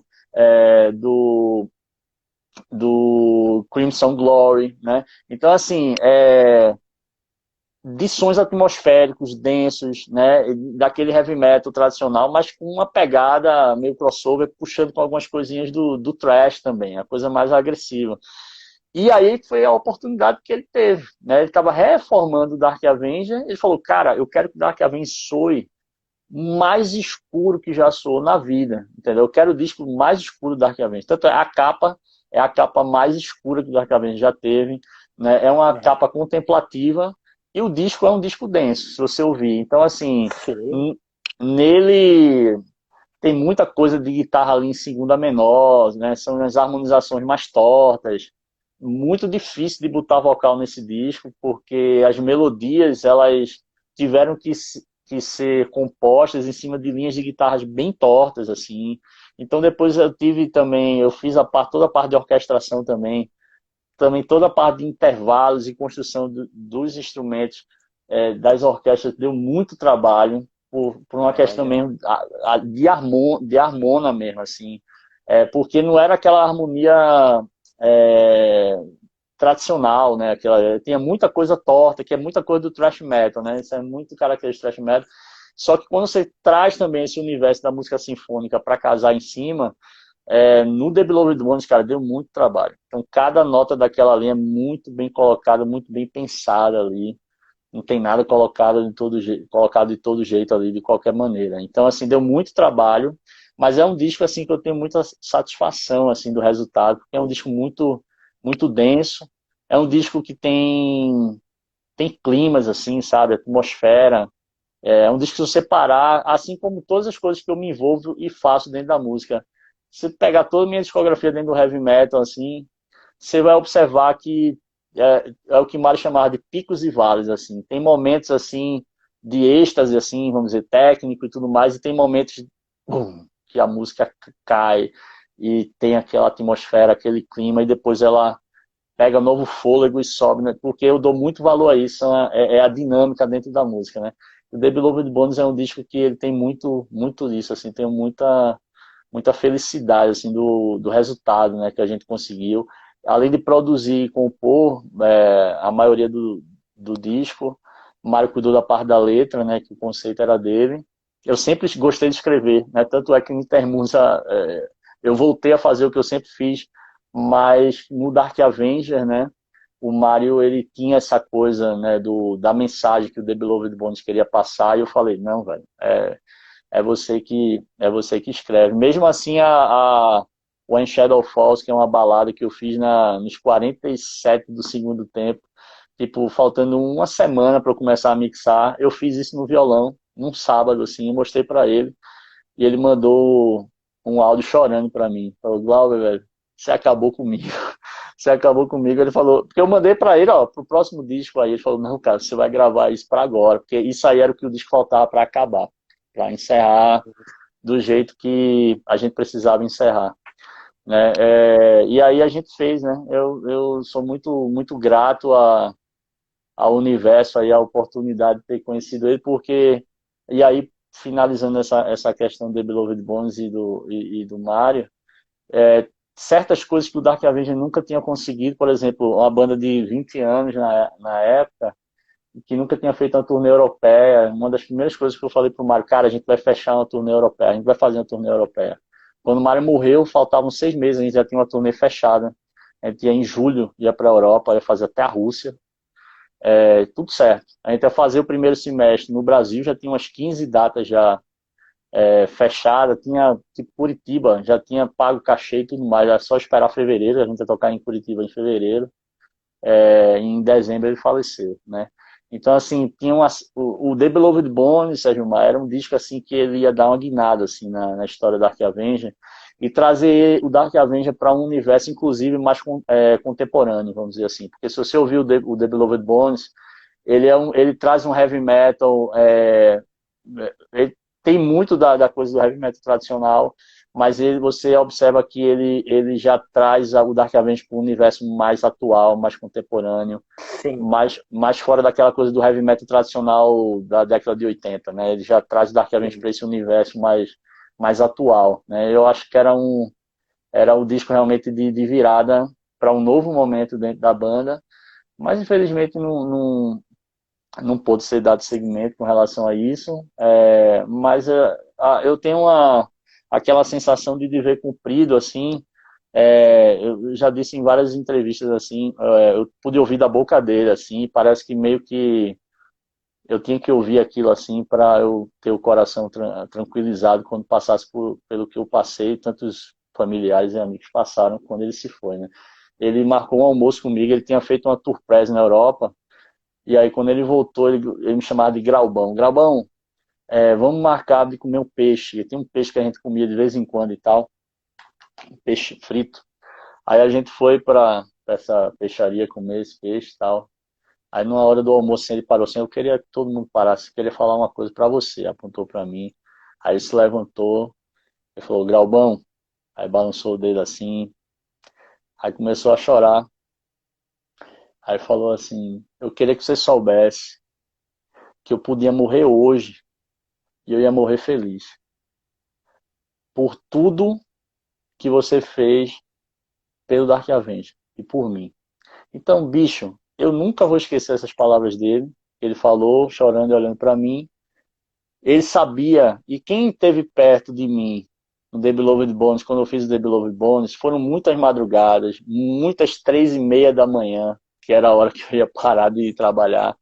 do Crimson Glory, né? Então, assim, de sons atmosféricos, densos, né? Daquele heavy metal tradicional, mas com uma pegada meio crossover, puxando com algumas coisinhas do thrash também, a coisa mais agressiva. E aí foi a oportunidade que ele teve, né? Ele estava reformando o Dark Avenger, ele falou, cara, eu quero que o Dark Avenger soe mais escuro que já soou na vida, entendeu? Eu quero o disco mais escuro do Dark Avenger. Tanto é a capa mais escura que o Dark Avenger já teve, né? É uma Uhum. capa contemplativa e o disco é um disco denso, se você ouvir. Então, assim, Sim. nele tem muita coisa de guitarra ali em segunda menor, né? São as harmonizações mais tortas. Muito difícil de botar vocal nesse disco, porque as melodias elas tiveram que ser compostas em cima de linhas de guitarras bem tortas, assim. Então depois eu tive também, eu fiz toda a parte de orquestração também toda a parte de intervalos e construção dos instrumentos das orquestras deu muito trabalho por uma questão Olha. mesmo de harmona mesmo, assim. Porque não era aquela harmonia é, tradicional, né? Tinha muita coisa torta, que é muita coisa do thrash metal, né? Isso é muito característico do thrash metal. Só que quando você traz também esse universo da música sinfônica para casar em cima, no The Beloved Ones, cara, deu muito trabalho. Então, cada nota daquela linha é muito bem colocada, muito bem pensada ali. Não tem nada colocado de todo jeito ali, de qualquer maneira. Então, assim, deu muito trabalho, mas é um disco, assim, que eu tenho muita satisfação, assim, do resultado, porque é um disco muito, muito denso. É um disco que tem climas, assim, sabe? Atmosfera. É um disco que se você parar, assim como todas as coisas que eu me envolvo e faço dentro da música. Se você pegar toda a minha discografia dentro do heavy metal, assim, você vai observar que é o que Mário chamava de picos e vales, assim. Tem momentos, assim, de êxtase, assim, vamos dizer, técnico e tudo mais, e tem momentos que a música cai e tem aquela atmosfera, aquele clima, e depois ela pega novo fôlego e sobe, né? Porque eu dou muito valor a isso, é a dinâmica dentro da música, né? O The Beloved Bones é um disco que ele tem muito, muito disso, assim, tem muita felicidade, assim, do resultado, né, que a gente conseguiu. Além de produzir e compor a maioria do disco, o Mário cuidou da parte da letra, né, que o conceito era dele. Eu sempre gostei de escrever, né, tanto é que no Intermusa eu voltei a fazer o que eu sempre fiz, mas no Dark Avenger, né, o Mário ele tinha essa coisa, né, da mensagem que o The Beloved Bones queria passar, e eu falei, não, velho, é você que escreve. Mesmo assim, a When Shadow Falls, que é uma balada que eu fiz nos 47 do segundo tempo, tipo, faltando uma semana para eu começar a mixar, eu fiz isso no violão, num sábado, assim, eu mostrei para ele, e ele mandou um áudio chorando para mim. Falou, Glauber, velho, você acabou comigo. Você acabou comigo. Ele falou, porque eu mandei para ele, ó, pro próximo disco aí. Ele falou, não, cara, você vai gravar isso para agora, porque isso aí era o que o disco faltava para acabar, para encerrar do jeito que a gente precisava encerrar, né? E aí a gente fez, né? Eu sou muito, muito grato ao universo, aí, a oportunidade de ter conhecido ele, porque, e aí, finalizando essa questão do Beloved Bones e do Mario, certas coisas que o Dark Avenger nunca tinha conseguido, por exemplo, uma banda de 20 anos na época, que nunca tinha feito uma turnê europeia. Uma das primeiras coisas que eu falei pro Mário, cara, a gente vai fechar uma turnê europeia, a gente vai fazer uma turnê europeia. Quando o Mário morreu, faltavam 6 meses, a gente já tinha uma turnê fechada. A gente ia em julho, ia para a Europa, ia fazer até a Rússia, tudo certo. A gente ia fazer o primeiro semestre no Brasil, já tinha umas 15 datas já fechadas, tinha tipo Curitiba, já tinha pago o cachê e tudo mais, era só esperar fevereiro, a gente ia tocar em Curitiba em fevereiro. Em dezembro ele faleceu, né? Então, assim, o The Beloved Bones, Sérgio Maia, era um disco assim que ele ia dar uma guinada assim, na história da Dark Avenger e trazer o Dark Avenger para um universo, inclusive, mais contemporâneo, vamos dizer assim. Porque se você ouvir o The Beloved Bones, ele traz um heavy metal, ele tem muito da coisa do heavy metal tradicional, mas você observa que ele já traz o Dark Avenger para um universo mais atual, mais contemporâneo, Sim. mais fora daquela coisa do heavy metal tradicional da década de 80, né? Ele já traz o Dark Avenger Sim. para esse universo mais atual, né? Eu acho que era um disco realmente de virada para um novo momento dentro da banda, mas infelizmente não pôde ser dado seguimento com relação a isso, mas eu tenho aquela sensação de dever cumprido, assim, Eu já disse em várias entrevistas assim, eu pude ouvir da boca dele assim, parece que meio que eu tinha que ouvir aquilo assim para eu ter o coração tranquilizado quando passasse pelo que eu passei, tantos familiares e amigos passaram quando ele se foi, né? Ele marcou um almoço comigo, ele tinha feito uma tour press na Europa, e aí quando ele voltou, ele me chamava de Graubão. Graubão, vamos marcar de comer um peixe. Tem um peixe que a gente comia de vez em quando e tal, um peixe frito. Aí a gente foi para essa peixaria comer esse peixe e tal. Aí numa hora do almoço assim, ele parou assim, eu queria que todo mundo parasse, queria falar uma coisa para você, apontou para mim. Aí ele se levantou, ele falou, Graubão, aí balançou o dedo assim, aí começou a chorar. Aí falou assim, eu queria que você soubesse que eu podia morrer hoje e eu ia morrer feliz por tudo que você fez pelo Dark Avenger e por mim. Então, bicho, eu nunca vou esquecer essas palavras dele. Ele falou, chorando e olhando para mim. Ele sabia, e quem esteve perto de mim no The Beloved Bones, quando eu fiz o The Beloved Bones, foram muitas madrugadas, muitas 3:30 da manhã, que era a hora que eu ia parar de trabalhar,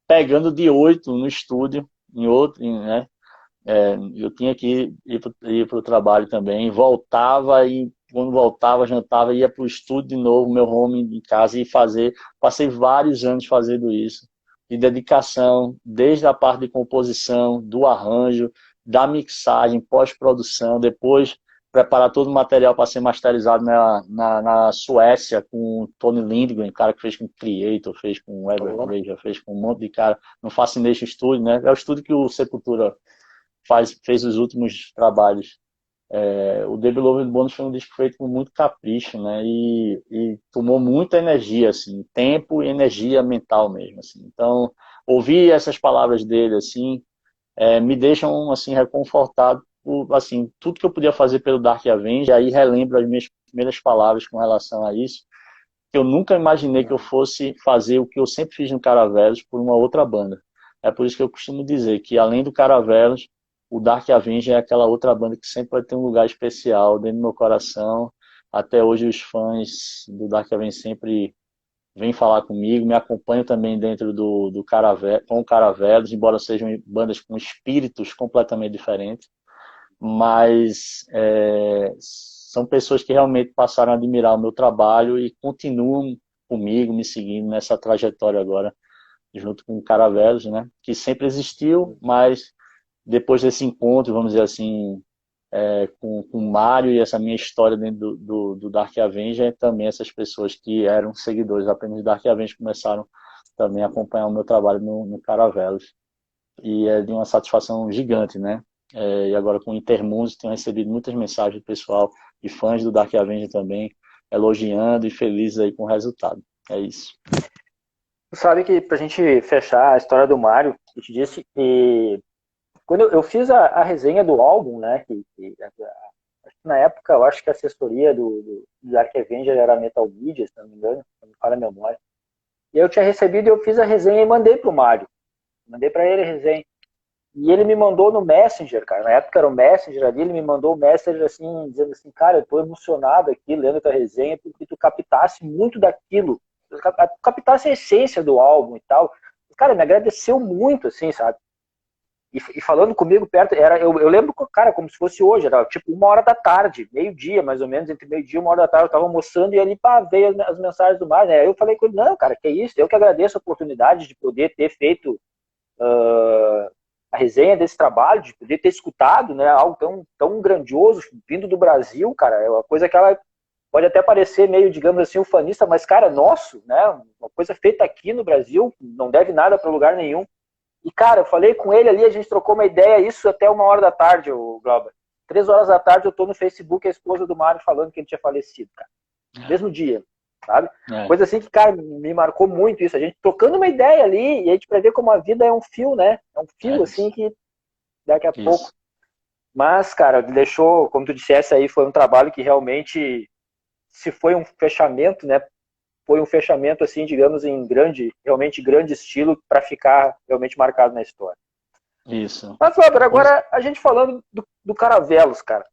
pegando de 8 no estúdio, né? Eu tinha que ir para o trabalho também, voltava e quando voltava, jantava, ia para o estúdio de novo, meu home em casa e fazer. Passei vários anos fazendo isso, de dedicação, desde a parte de composição, do arranjo, da mixagem, pós-produção, depois preparar todo o material para ser masterizado na Suécia com o Tony Lindgren, cara que fez com Creator, fez com Evergrey, já fez com um monte de cara no Fascination Studio, né? É o estúdio que o Sepultura fez os últimos trabalhos. O The Beloved Bonus foi um disco feito com muito capricho, né? E tomou muita energia, assim, tempo e energia mental mesmo, assim. Então, ouvir essas palavras dele, assim, me deixam, assim, reconfortado por, assim, tudo que eu podia fazer pelo Dark Avenger. Aí relembro as minhas primeiras palavras com relação a isso, que eu nunca imaginei que eu fosse fazer o que eu sempre fiz no Caravelos por uma outra banda. É por isso que eu costumo dizer que, além do Caravelos, o Dark Avenger é aquela outra banda que sempre vai ter um lugar especial dentro do meu coração. Até hoje os fãs do Dark Avenger sempre vêm falar comigo, me acompanham também dentro do Caravelos, com o Caravelos, embora sejam bandas com espíritos completamente diferentes, mas são pessoas que realmente passaram a admirar o meu trabalho e continuam comigo, me seguindo nessa trajetória agora, junto com o Caravelos, né? Que sempre existiu, mas depois desse encontro, vamos dizer assim, com o Mário e essa minha história dentro do Dark Avenger, também essas pessoas que eram seguidores apenas do Dark Avenger começaram também a acompanhar o meu trabalho no Caravelos. E é de uma satisfação gigante, né? E agora com o Intermundos tenho recebido muitas mensagens do pessoal e fãs do Dark Avenger também, elogiando e felizes aí com o resultado. É isso. Tu sabe que pra gente fechar a história do Mário, eu te disse que quando eu fiz a resenha do álbum, né, na época eu acho que a assessoria do Dark Avenger era Metal Media, se não me engano, não me falha a memória. E eu tinha recebido e eu fiz a resenha e mandei pro Mário. Mandei para ele a resenha. E ele me mandou no Messenger, cara. Na época era o Messenger ali, ele me mandou o Messenger assim, dizendo assim, cara, eu tô emocionado aqui lendo a tua resenha porque tu captasse muito daquilo. Tu captasse a essência do álbum e tal. Cara, me agradeceu muito, assim, sabe? E falando comigo perto, eu lembro, cara, como se fosse hoje, era tipo 1 hora da tarde, meio-dia, mais ou menos, entre meio-dia e 1 hora da tarde, eu tava almoçando e ali, pá, veio as mensagens do Mário, né? Eu falei com ele, não, cara, que isso, eu que agradeço a oportunidade de poder ter feito a resenha desse trabalho, de poder ter escutado, né, algo tão grandioso, vindo do Brasil, cara, é uma coisa que ela pode até parecer meio, digamos assim, ufanista, mas, cara, é nosso, né, uma coisa feita aqui no Brasil, não deve nada para lugar nenhum. E, cara, eu falei com ele ali, a gente trocou uma ideia, isso até 1 hora da tarde, o Glauber. 3 horas da tarde eu tô no Facebook, a esposa do Mário falando que ele tinha falecido, cara. Mesmo dia, sabe? Coisa assim que, cara, me marcou muito isso. A gente trocando uma ideia ali, e a gente vai ver como a vida é um fio, né? É um fio, assim, que daqui a pouco. Mas, cara, deixou, como tu dissesse aí, foi um trabalho que realmente, se foi um fechamento, né? Foi um fechamento, assim, digamos, em realmente grande estilo, para ficar realmente marcado na história. Isso. Mas, Weber, agora a gente falando do Caravelos, cara.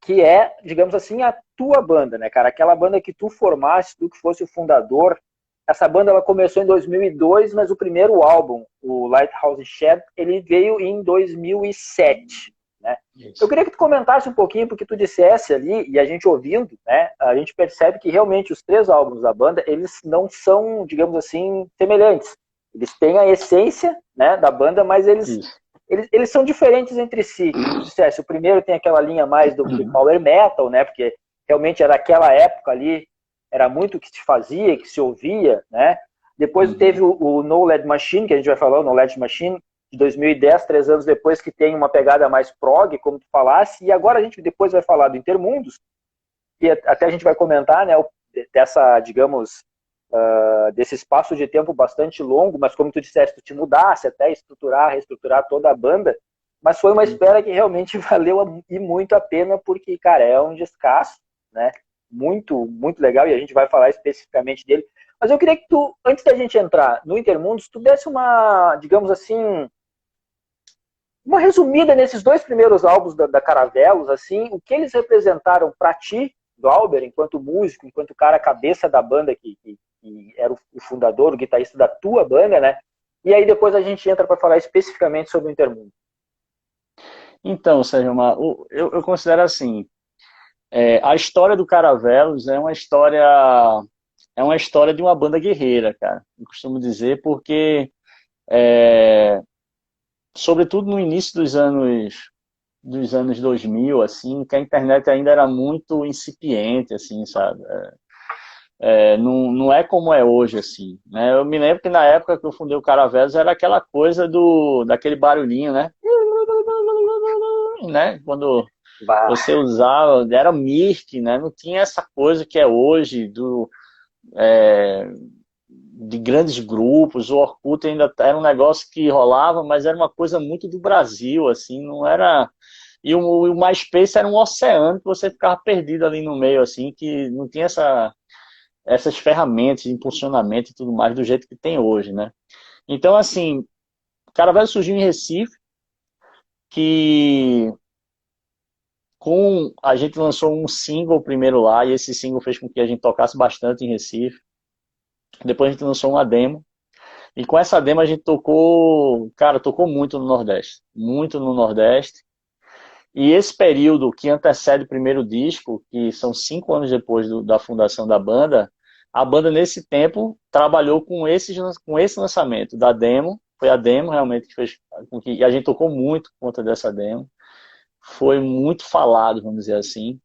que é, digamos assim, a tua banda, né, cara? Aquela banda que tu formaste, tu que fosse o fundador. Essa banda ela começou em 2002, mas o primeiro álbum, o Lighthouse Shed, ele veio em 2007. Né? Eu Isso. queria que tu comentasse um pouquinho, porque tu dissesse ali, e a gente ouvindo, né, a gente percebe que realmente os três álbuns da banda, eles não são, digamos assim, semelhantes. Eles têm a essência, né, da banda, mas Isso. eles são diferentes entre si. Como tu dissesse, o primeiro tem aquela linha mais do power metal, né, porque realmente era aquela época ali, era muito o que se fazia, que se ouvia, né? Depois teve o No Lead Machine, que a gente vai falar, o No Lead Machine, de 2010, 3 anos depois, que tem uma pegada mais prog, como tu falasse, e agora a gente depois vai falar do Intermundos, e até a gente vai comentar, né, dessa, digamos, desse espaço de tempo bastante longo, mas como tu disseste, tu te mudasse até estruturar, reestruturar toda a banda, mas foi uma espera que realmente valeu e muito a pena, porque, cara, é um descasso, né? Muito, muito legal, e a gente vai falar especificamente dele. Mas eu queria que tu, antes da gente entrar no Intermundos, tu desse uma, digamos assim, uma resumida nesses dois primeiros álbuns da Caravelos, assim, o que eles representaram para ti, Glauber, enquanto músico, enquanto cara cabeça da banda que era o fundador, o guitarrista da tua banda, né? E aí depois a gente entra para falar especificamente sobre o Intermundo. Então, Sérgio, eu considero assim, a história do Caravelos é uma história de uma banda guerreira, cara. Eu costumo dizer porque, é, sobretudo no início dos anos 2000, assim, que a internet ainda era muito incipiente, assim, sabe? Não é como é hoje, assim, né? Eu me lembro que na época que eu fundei o Caravelos era aquela coisa daquele barulhinho, né? Quando Bah. você usava, era Mirk, né? Não tinha essa coisa que é hoje de grandes grupos. O Orkut ainda era um negócio que rolava, mas era uma coisa muito do Brasil, assim, não era. E o MySpace era um oceano que você ficava perdido ali no meio, assim, que não tinha essas ferramentas de impulsionamento e tudo mais do jeito que tem hoje, né? Então, assim, Caravela surgiu em Recife, que a gente lançou um single primeiro lá, e esse single fez com que a gente tocasse bastante em Recife. Depois a gente lançou uma demo, e com essa demo a gente tocou, cara, tocou muito no Nordeste. Muito no Nordeste. E esse período que antecede o primeiro disco, que são 5 anos depois da fundação da banda, a banda nesse tempo trabalhou com esse lançamento da demo. Foi a demo realmente que fez com que. E a gente tocou muito por conta dessa demo. Foi muito falado, vamos dizer assim.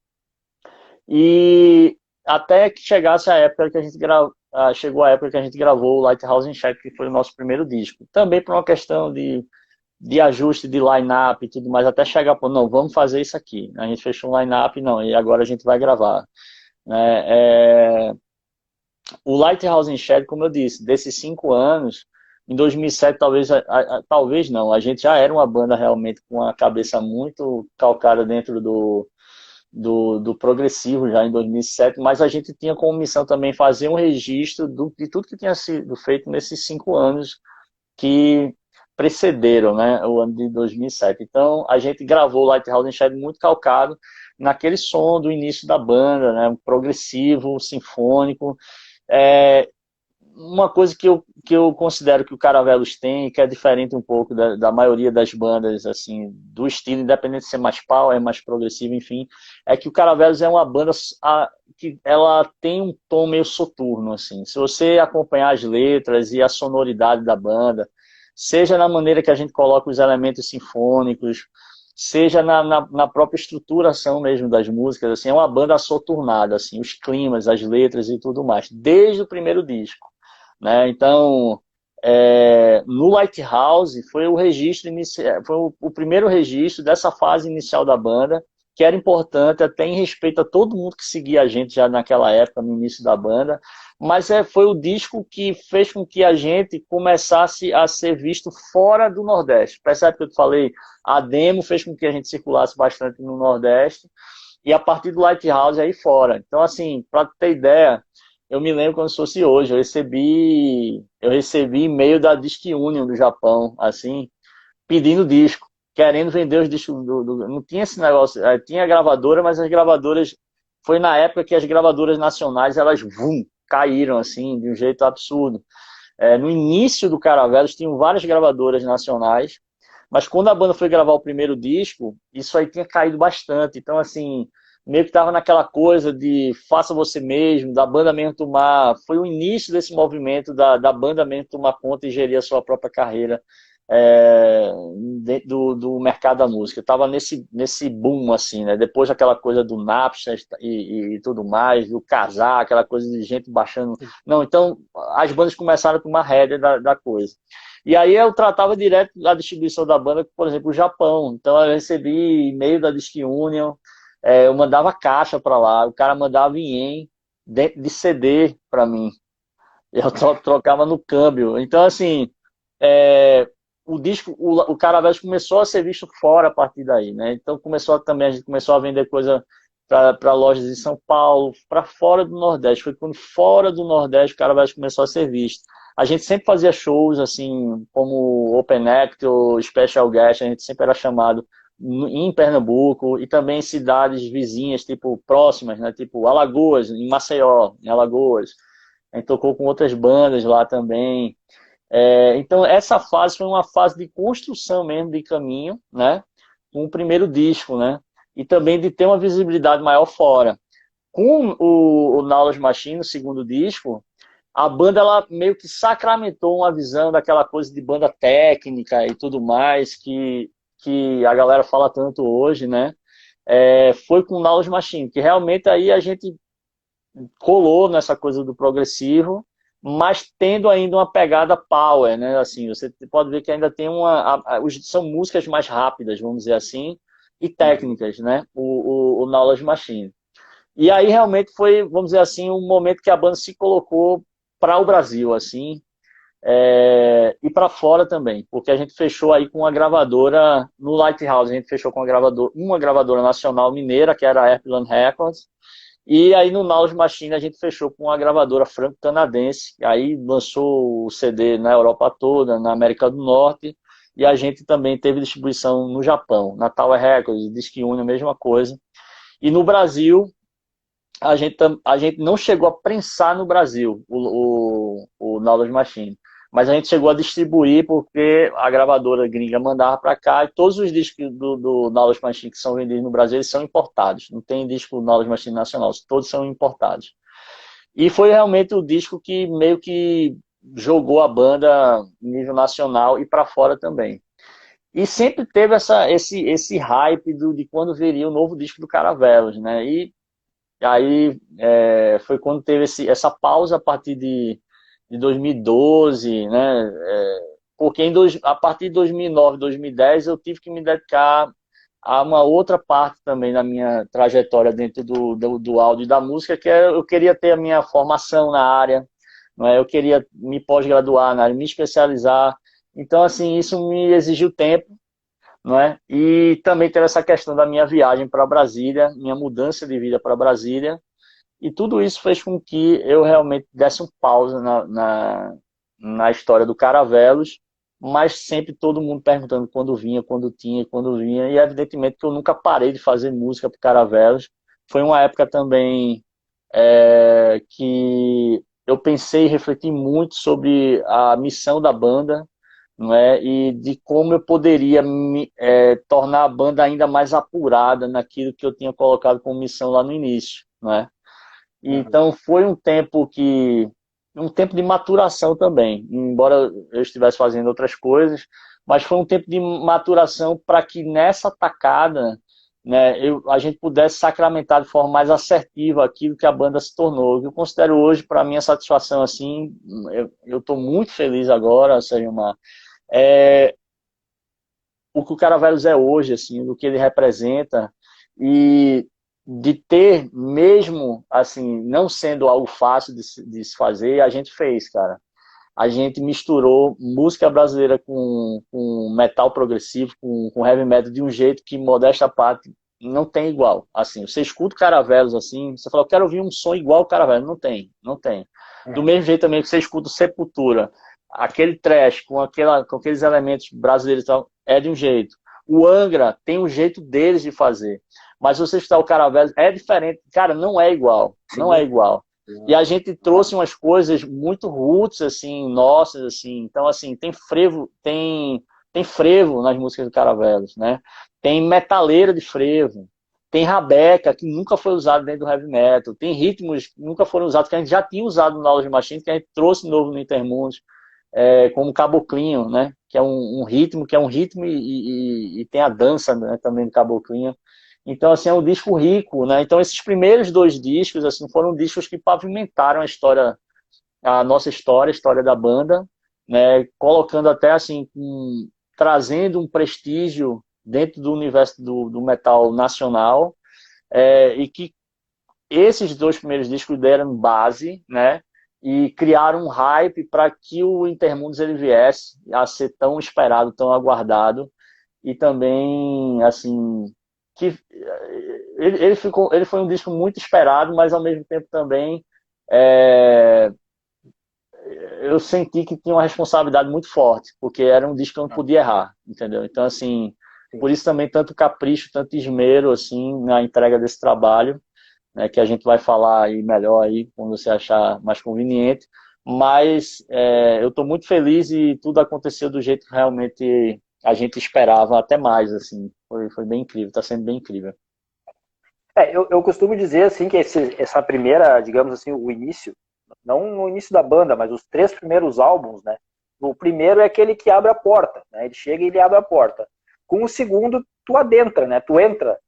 E até que chegasse a época que a gente chegou a época que a gente gravou o Lighthouse in Check, que foi o nosso primeiro disco. Também por uma questão de ajuste de line-up e tudo mais, até chegar, pô, não, vamos fazer isso aqui. A gente fechou um line-up, não, e agora a gente vai gravar. O Lighthouse in Shed, como eu disse, desses 5 anos, em 2007 talvez não, a gente já era uma banda realmente com a cabeça muito calcada dentro do progressivo já em 2007, mas a gente tinha como missão também fazer um registro de tudo que tinha sido feito nesses 5 anos que precederam, né, o ano de 2007. Então, a gente gravou o Lighthouse in Shed muito calcado naquele som do início da banda, né, progressivo, sinfônico. É, uma coisa que eu considero que o Caravelos tem, que é diferente um pouco da maioria das bandas, assim, do estilo, independente de ser mais power, mais progressivo, enfim, é que o Caravelos é uma banda que ela tem um tom meio soturno, assim. Se você acompanhar as letras e a sonoridade da banda, seja na maneira que a gente coloca os elementos sinfônicos, seja na própria estruturação mesmo das músicas, assim, é uma banda assoturnada, assim, os climas, as letras e tudo mais, desde o primeiro disco, né? Então, no Lighthouse foi o registro foi o primeiro registro dessa fase inicial da banda, que era importante até em respeito a todo mundo que seguia a gente já naquela época, no início da banda, mas foi o disco que fez com que a gente começasse a ser visto fora do Nordeste. Percebe que eu te falei? A demo fez com que a gente circulasse bastante no Nordeste, e a partir do Lighthouse aí fora. Então, assim, para ter ideia, eu me lembro como se fosse hoje, eu recebi e-mail da Disc Union do Japão, assim, pedindo disco. querendo vender os discos não tinha esse negócio, tinha gravadora, mas as gravadoras, foi na época que as gravadoras nacionais, elas, caíram, assim, de um jeito absurdo. No início do Caravelos, tinham várias gravadoras nacionais, mas quando a banda foi gravar o primeiro disco, isso aí tinha caído bastante. Então, assim, meio que tava naquela coisa de faça você mesmo, da banda mesmo tomar. Foi o início desse movimento da banda mesmo tomar conta e gerir a sua própria carreira dentro do mercado da música. Tava nesse boom, assim, né? Depois daquela coisa do Napster e tudo mais, do casar, aquela coisa de gente baixando. Não, então as bandas começaram a tomar rédea da coisa. E aí eu tratava direto da distribuição da banda, por exemplo, o Japão. Então eu recebi e-mail da Disc Union, eu mandava caixa para lá, o cara mandava em ien dentro de CD para mim. Eu trocava no câmbio. Então, assim, o disco, o Caravelos começou a ser visto fora a partir daí, né? Então a gente começou a vender coisa para lojas em São Paulo, para fora do Nordeste. Foi quando fora do Nordeste o Caravelos começou a ser visto. A gente sempre fazia shows, assim, como Open Act ou Special Guest, a gente sempre era chamado em Pernambuco e também em cidades vizinhas, tipo, próximas, né? Tipo Alagoas, em Maceió, em Alagoas. A gente tocou com outras bandas lá também. Então, essa fase foi uma fase de construção mesmo de caminho, né? Com o primeiro disco, né? E também de ter uma visibilidade maior fora. Com o Knowledge Machine, o segundo disco, a banda ela meio que sacramentou uma visão daquela coisa de banda técnica e tudo mais, que a galera fala tanto hoje, né? Foi com o Knowledge Machine, que realmente aí a gente colou nessa coisa do progressivo, mas tendo ainda uma pegada power, né? Assim, você pode ver que ainda tem são músicas mais rápidas, vamos dizer assim, e técnicas, né? O Knowledge Machine. E aí realmente foi, vamos dizer assim, um momento que a banda se colocou para o Brasil, assim, e para fora também, porque a gente fechou aí com uma gravadora no Lighthouse, a gente fechou com uma gravadora nacional mineira, que era a Airplane Records, e aí no Knowledge Machine a gente fechou com uma gravadora franco-canadense, aí lançou o CD na Europa toda, na América do Norte, e a gente também teve distribuição no Japão, na Tower Records, Disc Union, a mesma coisa. E no Brasil, a gente não chegou a prensar no Brasil o Knowledge Machine, mas a gente chegou a distribuir porque a gravadora gringa mandava para cá e todos os discos do Knowledge Machine que são vendidos no Brasil eles são importados. Não tem disco Knowledge Machine nacional, todos são importados. E foi realmente o disco que meio que jogou a banda em nível nacional e para fora também. E sempre teve esse hype de quando viria o novo disco do Caravelos, né? E aí foi quando teve essa pausa a partir de 2012, né? Porque a partir de 2009, 2010 eu tive que me dedicar a uma outra parte também da minha trajetória dentro do áudio e da música, que eu queria ter a minha formação na área, não é? Eu queria me pós-graduar na área, me especializar. Então, assim, isso me exigiu tempo, não é? E também teve essa questão da minha viagem para Brasília, minha mudança de vida para Brasília, e tudo isso fez com que eu realmente desse um pausa na história do Caravelos, mas sempre todo mundo perguntando quando vinha, quando tinha, quando vinha, e evidentemente que eu nunca parei de fazer música para Caravelos. Foi uma época também que eu pensei e refleti muito sobre a missão da banda, não é? E de como eu poderia tornar a banda ainda mais apurada naquilo que eu tinha colocado como missão lá no início, não é? Então foi um tempo de maturação também, embora eu estivesse fazendo outras coisas, mas foi um tempo de maturação para que nessa tacada, né, a gente pudesse sacramentar de forma mais assertiva aquilo que a banda se tornou. Eu considero hoje, para minha satisfação, assim, eu estou muito feliz agora, Sérgio Mar, o que o Caravelos é hoje, assim, do que ele representa, e de ter, mesmo assim, não sendo algo fácil de se fazer, a gente fez, cara. A gente misturou música brasileira com metal progressivo, com heavy metal, de um jeito que, modesta à parte, não tem igual. Assim, você escuta o Caravelos assim, você fala, eu quero ouvir um som igual ao Caravelos. Não tem, não tem. Do mesmo jeito também que você escuta o Sepultura, aquele trash com aqueles elementos brasileiros e tal, é de um jeito. O Angra tem um jeito deles de fazer. Mas se você escutar o Caravelos, é diferente. Cara, não é igual. Não é Sim. igual. E a gente trouxe umas coisas muito roots, assim, nossas, assim. Então, assim, tem frevo nas músicas do Caravelos, né? Tem metaleira de frevo. Tem rabeca, que nunca foi usado dentro do heavy metal. Tem ritmos que nunca foram usados, que a gente já tinha usado no Knowledge Machine, que a gente trouxe novo no Intermundos, como caboclinho, né? Que é um ritmo, e tem a dança, né, também do caboclinho. Então, assim, é um disco rico, né? Então, esses primeiros dois discos, assim, foram discos que pavimentaram a nossa história, a história da banda, né? Colocando até, assim, trazendo um prestígio dentro do universo do metal nacional, e que esses dois primeiros discos deram base, né? E criaram um hype para que o Intermundos ele viesse a ser tão esperado, tão aguardado, e também, assim, que ele foi um disco muito esperado, mas ao mesmo tempo também é, eu senti que tinha uma responsabilidade muito forte, porque era um disco que eu não podia errar, entendeu? Então, assim, Sim. por isso também tanto capricho, tanto esmero, assim, na entrega desse trabalho, né, que a gente vai falar aí melhor aí, quando você achar mais conveniente, mas eu estou muito feliz e tudo aconteceu do jeito que realmente a gente esperava, até mais, assim, foi bem incrível, está sendo bem incrível. Eu costumo dizer assim que essa primeira, digamos assim, o início, não o início da banda, mas os três primeiros álbuns, né? O primeiro é aquele que abre a porta, né? Ele chega e ele abre a porta. Com o segundo, tu adentra, né? Tu entra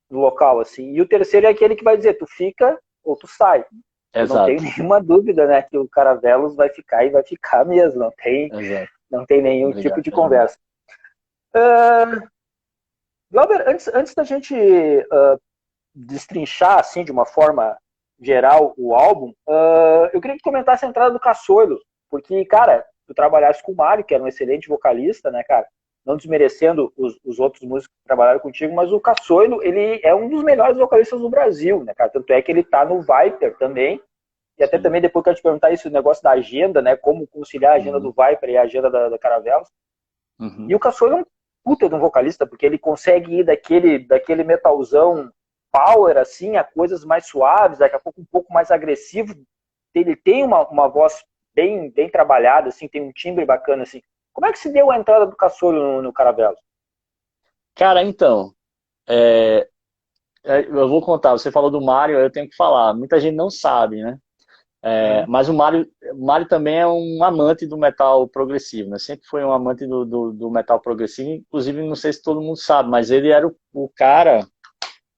no local, assim. E o terceiro é aquele que vai dizer, tu fica ou tu sai. Eu não tenho Exato, nenhuma dúvida, né? Que o Caravelos vai ficar e vai ficar mesmo. exato. Não tem nenhum tipo Obrigado. de conversa. Glauber, antes da gente destrinchar, assim, de uma forma geral, o álbum, eu queria que comentasse a entrada do Caçoilo, porque, cara, tu trabalhaste com o Mário, que era um excelente vocalista, né, cara? Não desmerecendo os outros músicos que trabalharam contigo, mas o Caçoilo, ele é um dos melhores vocalistas do Brasil, né, cara? Tanto é que ele tá no Viper também, e até Sim. também depois que eu te perguntar isso, o negócio da agenda, né, como conciliar a agenda do Uhum. Viper e a agenda da Caravelos. E Uhum. o Caçoilo é um puta de um vocalista, porque ele consegue ir daquele metalzão power, assim, a coisas mais suaves, daqui a pouco um pouco mais agressivo. Ele tem uma voz bem trabalhada, assim, tem um timbre bacana, assim. Como é que se deu a entrada do Caçoilo no Caravelos? Cara, então, é, eu vou contar, você falou do Mário, eu tenho que falar, muita gente não sabe, né? Uhum. Mas o Mário também é um amante do metal progressivo, né? Sempre foi um amante do metal progressivo, inclusive não sei se todo mundo sabe, mas ele era o cara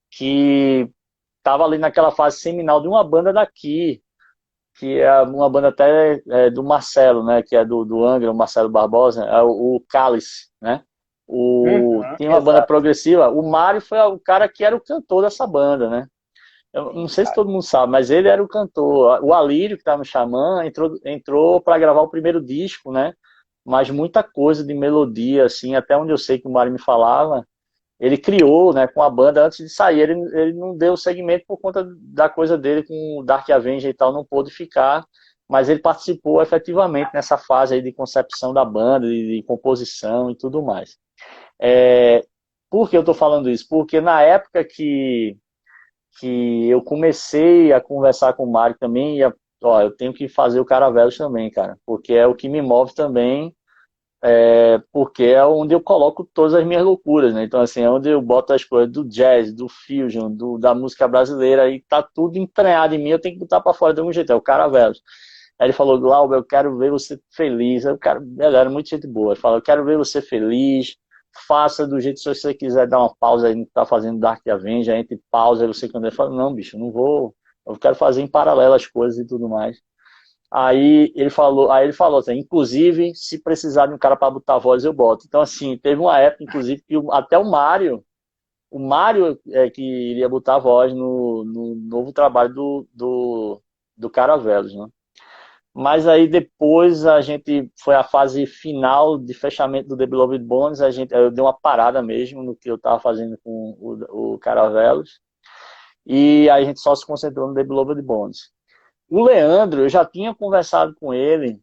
que estava ali naquela fase seminal de uma banda daqui, que é uma banda até do Marcelo, né? Que é do Angra, o Marcelo Barbosa, é o Cálice, né? Uhum. Tem uma banda Exato. progressiva, o Mário foi o cara que era o cantor dessa banda, né? Eu não Sim, sei se cara. todo mundo sabe, mas ele era o cantor. O Alírio, que tá no Xamã, entrou para gravar o primeiro disco, né? Mas muita coisa de melodia, assim, até onde eu sei que o Mário me falava, ele criou, né, com a banda antes de sair. Ele não deu segmento por conta da coisa dele com o Dark Avenger e tal, não pôde ficar, mas ele participou efetivamente nessa fase aí de concepção da banda, de composição e tudo mais. É, por que eu tô falando isso? Porque na época que eu comecei a conversar com o Mário também, ó, eu tenho que fazer o Caravelos também, cara, porque é o que me move também, porque é onde eu coloco todas as minhas loucuras, né? Então, assim, é onde eu boto as coisas do jazz, do fusion, da música brasileira, e tá tudo entranhado em mim, eu tenho que botar pra fora de algum jeito, é o Caravelos. Aí ele falou, Glauber, eu quero ver você feliz. Eu quero, ele era muito gente boa. Ele falou, eu quero ver você feliz, faça do jeito, se você quiser dar uma pausa aí no que tá fazendo Dark Avenger, entre pausa, aí você quando ele fala, não, bicho, não vou, eu quero fazer em paralelo as coisas e tudo mais. Aí ele falou assim, inclusive, se precisar de um cara para botar voz, eu boto. Então, assim, teve uma época, inclusive, que até o Mário que iria botar voz no novo trabalho do Caravelos, né? Mas aí depois a gente foi a fase final de fechamento do The Beloved Bones, eu dei uma parada mesmo no que eu estava fazendo com o Caravelos, e aí a gente só se concentrou no The Beloved Bones. O Leandro, eu já tinha conversado com ele,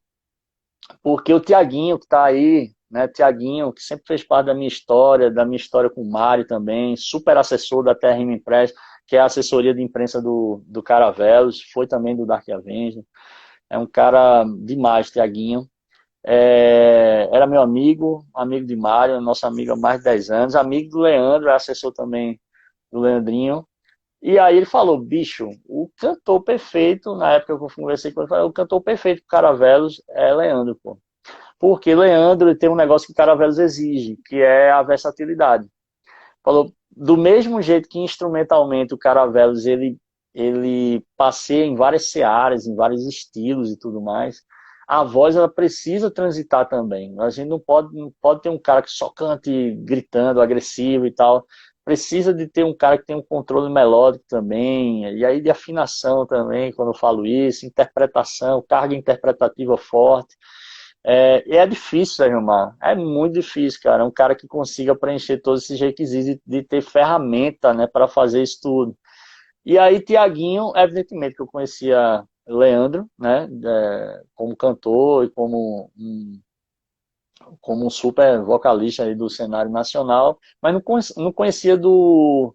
porque o Tiaguinho, que está aí, né? Tiaguinho, que sempre fez parte da minha história com o Mário também, super assessor da TRM Impress, que é a assessoria de imprensa do Caravelos, foi também do Dark Avenger. É um cara demais, Tiaguinho. Era meu amigo, amigo de Mário, nosso amigo há mais de 10 anos, amigo do Leandro, é assessor também do Leandrinho. E aí ele falou, bicho, o cantor perfeito, na época que eu conversei com ele, falei, o cantor perfeito pro Caravelos é Leandro, pô. Porque Leandro tem um negócio que o Caravelos exige, que é a versatilidade. Falou, do mesmo jeito que instrumentalmente o Caravelos, ele passeia em várias searas, em vários estilos e tudo mais, a voz ela precisa transitar também. A gente não pode ter um cara que só cante gritando, agressivo e tal. Precisa de ter um cara que tem um controle melódico também, e aí de afinação também, quando eu falo isso, interpretação, carga interpretativa forte. E é difícil, Sérgio Mar. É muito difícil, cara. É um cara que consiga preencher todos esses requisitos de ter ferramenta, né, para fazer isso tudo. E aí, Tiaguinho, evidentemente que eu conhecia Leandro, né, como cantor e como um super vocalista aí do cenário nacional, mas não conhecia no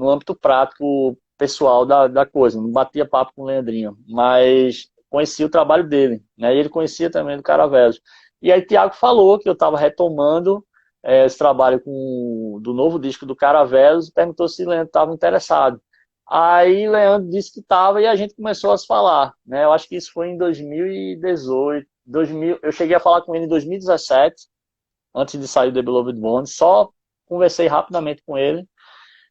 âmbito prático pessoal da coisa, não batia papo com o Leandrinho, mas conhecia o trabalho dele, né? E ele conhecia também do Caravelos. E aí Tiago falou que eu estava retomando esse trabalho do novo disco do Caravelos e perguntou se Leandro estava interessado. Aí Leandro disse que estava e a gente começou a se falar, né? Eu acho que isso foi em 2018, 2000, eu cheguei a falar com ele em 2017, antes de sair do The Beloved Bond, só conversei rapidamente com ele.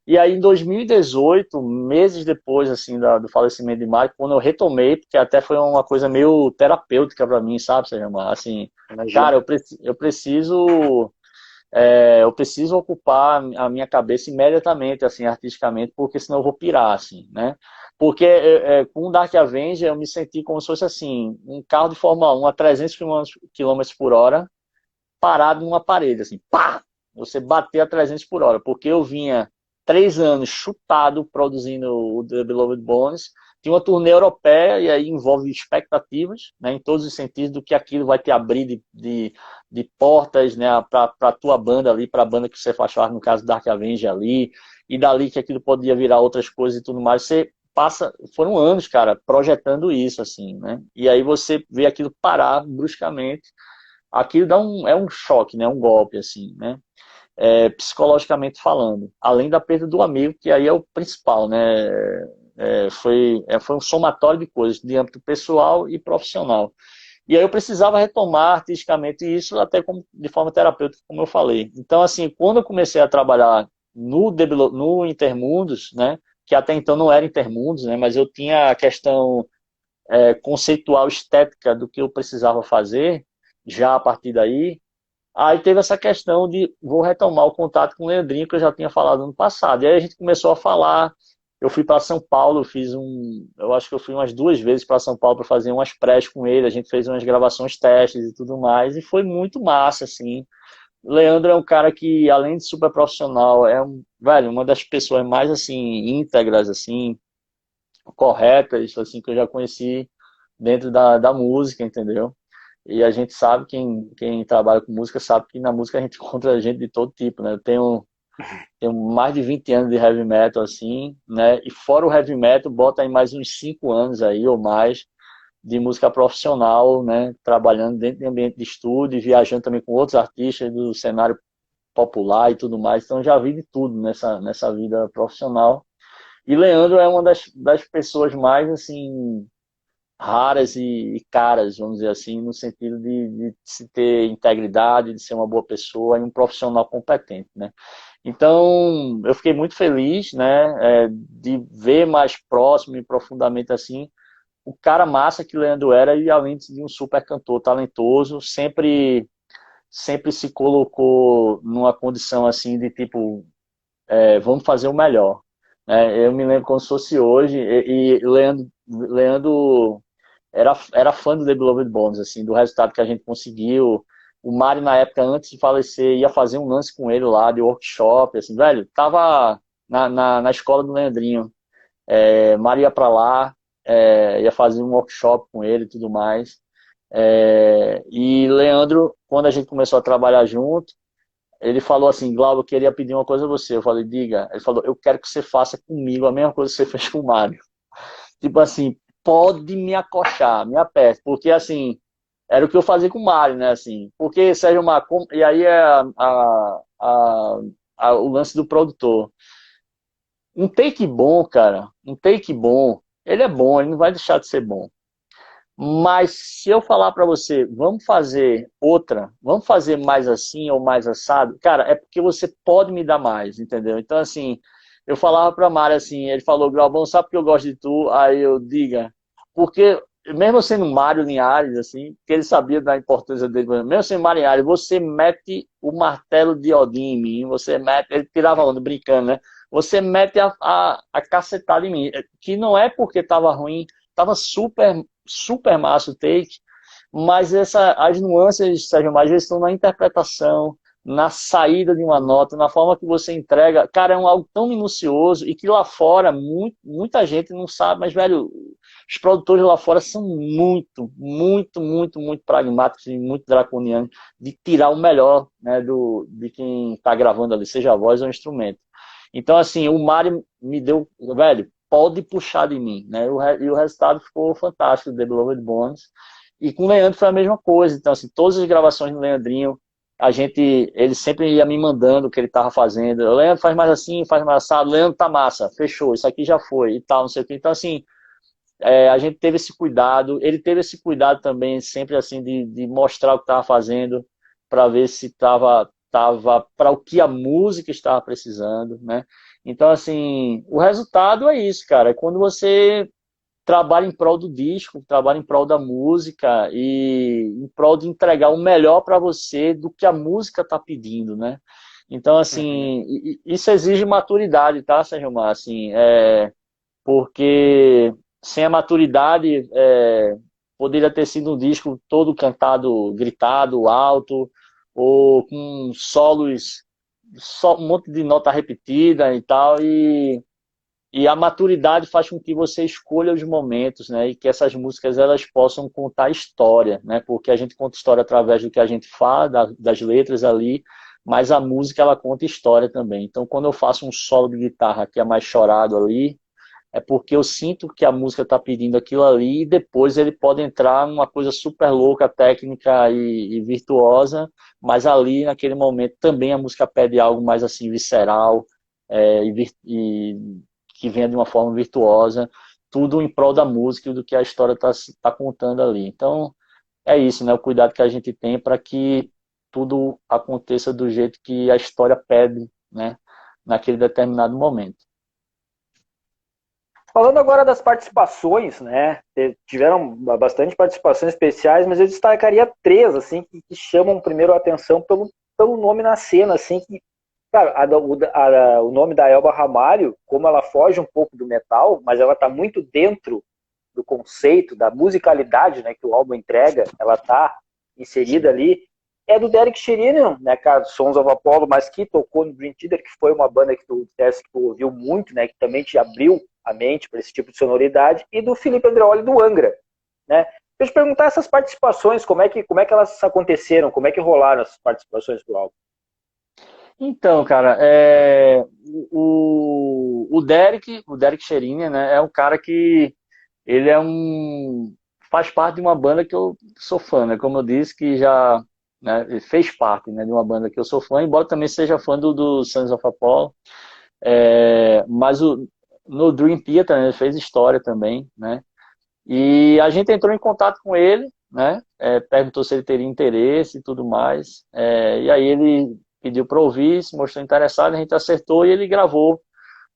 E aí, em 2018, meses depois, assim, do falecimento de Mike, quando eu retomei, porque até foi uma coisa meio terapêutica para mim, sabe, Sérgio? Assim, cara, eu preciso ocupar a minha cabeça imediatamente, assim, artisticamente, porque senão eu vou pirar, assim, né? Porque com o Dark Avenger eu me senti como se fosse, assim, um carro de Fórmula 1 a 300 km por hora, parado numa parede, assim, pá! Você bater a 300 por hora, porque eu vinha 3 anos chutado produzindo o The Beloved Bones, tinha uma turnê europeia e aí envolve expectativas, né, em todos os sentidos do que aquilo vai te abrir de portas, né, para a tua banda ali, para a banda que você faz parte, no caso Dark Avenger ali, e dali que aquilo podia virar outras coisas e tudo mais. Você passa, foram anos, cara, projetando isso, assim, né, e aí você vê aquilo parar bruscamente, aquilo é um choque, né? Um golpe, assim, né? Psicologicamente falando. Além da perda do amigo, que aí é o principal, né? Foi um somatório de coisas, de âmbito pessoal e profissional. E aí eu precisava retomar artisticamente isso, até de forma terapêutica, como eu falei. Então, assim, quando eu comecei a trabalhar no Intermundos, né? Que até então não era Intermundos, né? Mas eu tinha a questão conceitual, estética do que eu precisava fazer, já a partir daí. Aí teve essa questão de vou retomar o contato com o Leandrinho, que eu já tinha falado no passado. E aí a gente começou a falar. Eu fui para São Paulo, eu acho que eu fui umas 2 vezes para São Paulo para fazer umas prés com ele. A gente fez umas gravações testes e tudo mais, e foi muito massa, assim. O Leandro é um cara que, além de super profissional, velho, uma das pessoas mais assim íntegras, assim, corretas, assim, que eu já conheci dentro da música, entendeu? E a gente sabe, quem trabalha com música sabe que na música a gente encontra gente de todo tipo, né? Eu tenho mais de 20 anos de heavy metal, assim, né? E fora o heavy metal, bota aí mais uns 5 anos aí, ou mais, de música profissional, né? Trabalhando dentro de ambiente de estúdio e viajando também com outros artistas do cenário popular e tudo mais. Então já vi de tudo nessa vida profissional. E Leandro é uma das pessoas mais, assim, raras e caras, vamos dizer assim, no sentido de se ter integridade, de ser uma boa pessoa e um profissional competente, né? Então, eu fiquei muito feliz, né, de ver mais próximo e profundamente assim o cara massa que Leandro era e além de um super cantor talentoso, sempre se colocou numa condição assim de tipo, vamos fazer o melhor. Eu me lembro como se fosse hoje e Leandro era fã do The Beloved Bones, assim, do resultado que a gente conseguiu. O Mário, na época, antes de falecer, ia fazer um lance com ele lá, de workshop, assim, velho, tava na escola do Leandrinho. Mário ia pra lá, ia fazer um workshop com ele e tudo mais. E Leandro, quando a gente começou a trabalhar junto, ele falou assim, Glauber, eu queria pedir uma coisa a você. Eu falei, diga. Ele falou, eu quero que você faça comigo a mesma coisa que você fez com o Mário. Tipo assim, pode me acochar, me aperte. Porque assim, era o que eu fazia com o Mário, né? Assim, porque Sérgio Marcon, e aí é o lance do produtor. Um take bom, cara, um take bom, ele não vai deixar de ser bom. Mas se eu falar para você, vamos fazer outra, vamos fazer mais assim ou mais assado, cara, é porque você pode me dar mais, entendeu? Então, assim, eu falava para Mário assim, ele falou, Galvão, sabe que eu gosto de tu? Aí eu diga, porque mesmo sendo Mário Linhares, assim, que ele sabia da importância dele, mesmo sendo Mário Linhares, você mete o martelo de Odin em mim, você mete, ele tirava onda, brincando, né? Você mete a cacetada em mim, que não é porque tava ruim, tava super massa o take, mas as nuances, Sérgio Mário, estão na interpretação, na saída de uma nota, na forma que você entrega. Cara, é algo tão minucioso e que lá fora muita gente não sabe, mas, velho, os produtores lá fora são muito pragmáticos e muito draconianos de tirar o melhor, né, de quem está gravando ali, seja a voz ou o instrumento. Então, assim, o Mário me deu, velho, pode puxar de mim, né? E o resultado ficou fantástico, The Beloved Bones. E com o Leandro foi a mesma coisa. Então, assim, todas as gravações do Leandrinho, ele sempre ia me mandando o que ele estava fazendo. O Leandro faz mais assim, faz mais assado. Leandro tá massa, fechou, isso aqui já foi e tal, não sei o que. Então, assim, a gente teve esse cuidado. Ele teve esse cuidado também, sempre assim, de mostrar o que estava fazendo, para ver se tava para o que a música estava precisando, né? Então, assim, o resultado é isso, cara. É quando você trabalha em prol do disco, trabalha em prol da música e em prol de entregar o melhor para você do que a música está pedindo, né? Então, Uhum. assim, isso exige maturidade, tá, Sérgio Mar? Assim, porque sem a maturidade poderia ter sido um disco todo cantado, gritado, alto, ou com solos, só um monte de nota repetida e tal, e a maturidade faz com que você escolha os momentos, né? E que essas músicas elas possam contar história, né? Porque a gente conta história através do que a gente fala, das letras ali, mas a música ela conta história também. Então, quando eu faço um solo de guitarra que é mais chorado ali, é porque eu sinto que a música está pedindo aquilo ali e depois ele pode entrar numa coisa super louca, técnica e virtuosa, mas ali naquele momento também a música pede algo mais assim visceral e que venha de uma forma virtuosa, tudo em prol da música e do que a história está contando ali. Então é isso, né? O cuidado que a gente tem para que tudo aconteça do jeito que a história pede, né? Naquele determinado momento. Falando agora das participações, né? Tiveram bastante participações especiais, mas eu destacaria três, assim, que chamam primeiro a atenção pelo nome na cena, assim, que, cara, o nome da Elba Ramalho, como ela foge um pouco do metal, mas ela está muito dentro do conceito, da musicalidade, né, que o álbum entrega, ela está inserida ali, é do Derek Sherinian, né, cara, do Sons of Apollo, mas que tocou no Dream Theater, que foi uma banda que tu ouviu muito, né, que também te abriu a mente para esse tipo de sonoridade, e do Felipe Andreoli do Angra, né. Deixa eu te perguntar essas participações, como é que elas aconteceram, como é que rolaram essas participações pro álbum? Então, cara, o Derek Sherinian, né, é um cara que ele faz parte de uma banda que eu sou fã, né, como eu disse, que já, né, ele fez parte, né, de uma banda que eu sou fã, embora também seja fã do Sons of Apollo, mas no Dream Theater, né, ele fez história também, né, e a gente entrou em contato com ele, né? Perguntou se ele teria interesse e tudo mais. E aí ele pediu para ouvir, se mostrou interessado, a gente acertou e ele gravou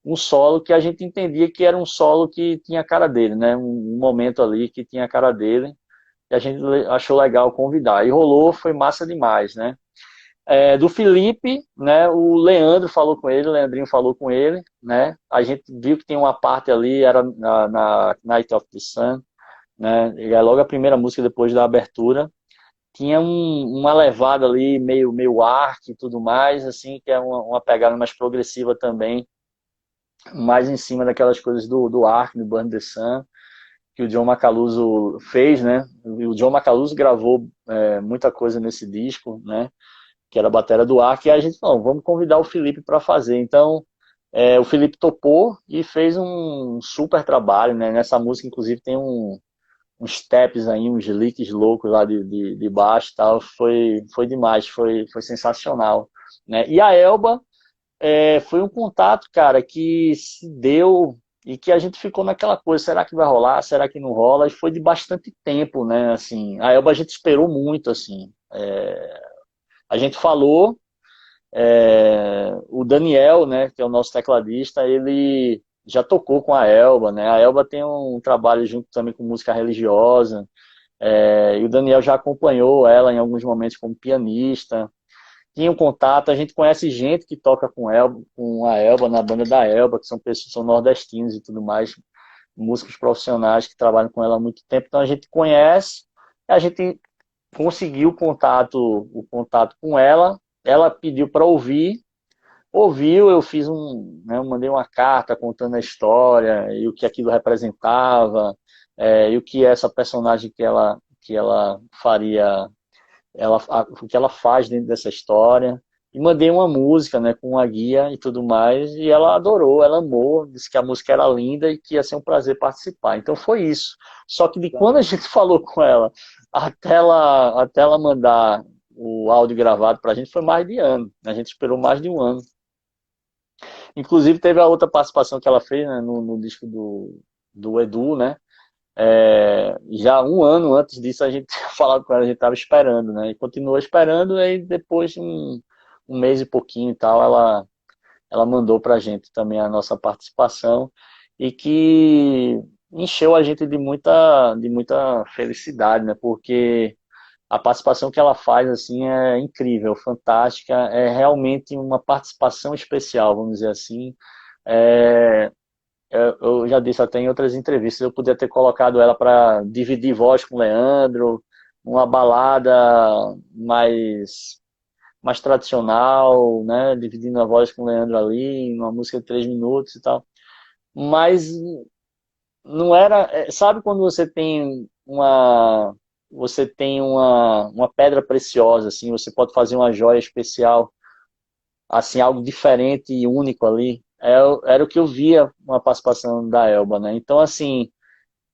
um solo que a gente entendia que era um solo que tinha a cara dele, né? Um momento ali que tinha a cara dele. E a gente achou legal convidar. E rolou, foi massa demais, né? Do Felipe, né? O Leandro falou com ele, o Leandrinho falou com ele, né? A gente viu que tem uma parte ali, era na Night of the Sun, né? E é logo a primeira música depois da abertura. Tinha uma levada ali, meio arc e tudo mais, assim, que é uma pegada mais progressiva também, mais em cima daquelas coisas do arc, do Burn the Sun. que o John Macaluso fez, né? O John Macaluso gravou muita coisa nesse disco, né? Que era a bateria do Ark, e a gente falou, vamos convidar o Felipe para fazer. Então, o Felipe topou e fez um super trabalho, né? Nessa música, inclusive, tem uns taps aí, uns licks loucos lá de baixo e tal. Foi demais, foi sensacional, né? E a Elba foi um contato, cara, que se deu e que a gente ficou naquela coisa, será que vai rolar, será que não rola? E foi de bastante tempo, né? Assim, a Elba a gente esperou muito, assim. A gente falou, o Daniel, né, que é o nosso tecladista, ele já tocou com a Elba, né? A Elba tem um trabalho junto também com música religiosa, e o Daniel já acompanhou ela em alguns momentos como pianista. Tinha um contato, a gente conhece gente que toca com a Elba, na banda da Elba, que são pessoas, são nordestinos e tudo mais, músicos profissionais que trabalham com ela há muito tempo, então a gente conhece, a gente conseguiu o contato com ela, ela pediu para ouvir, ouviu, eu fiz né, eu mandei uma carta contando a história e o que aquilo representava, e o que essa personagem que ela faria, o que ela faz dentro dessa história. E mandei uma música, né, com uma guia e tudo mais, e ela adorou, ela amou, disse que a música era linda e que ia ser um prazer participar. Então foi isso. Só que de quando a gente falou com ela, até ela mandar o áudio gravado pra gente, foi mais de ano. A gente esperou mais de um ano. Inclusive teve a outra participação que ela fez, né, no disco do Edu, né? Já um ano antes disso a gente tinha falado com ela, a gente estava esperando, né? E continuou esperando, e depois de um mês e pouquinho e tal, ela mandou pra gente também a nossa participação, e que encheu a gente de muita felicidade, né? Porque a participação que ela faz assim é incrível, fantástica, é realmente uma participação especial, vamos dizer assim. É, eu já disse até em outras entrevistas, eu podia ter colocado ela para dividir voz com o Leandro, uma balada mais tradicional, né? Dividindo a voz com o Leandro ali, numa música de 3 minutos e tal. Mas não era. Sabe quando você tem uma pedra preciosa, assim, você pode fazer uma joia especial, assim, algo diferente e único ali? Era o que eu via uma participação da Elba, né? Então, assim,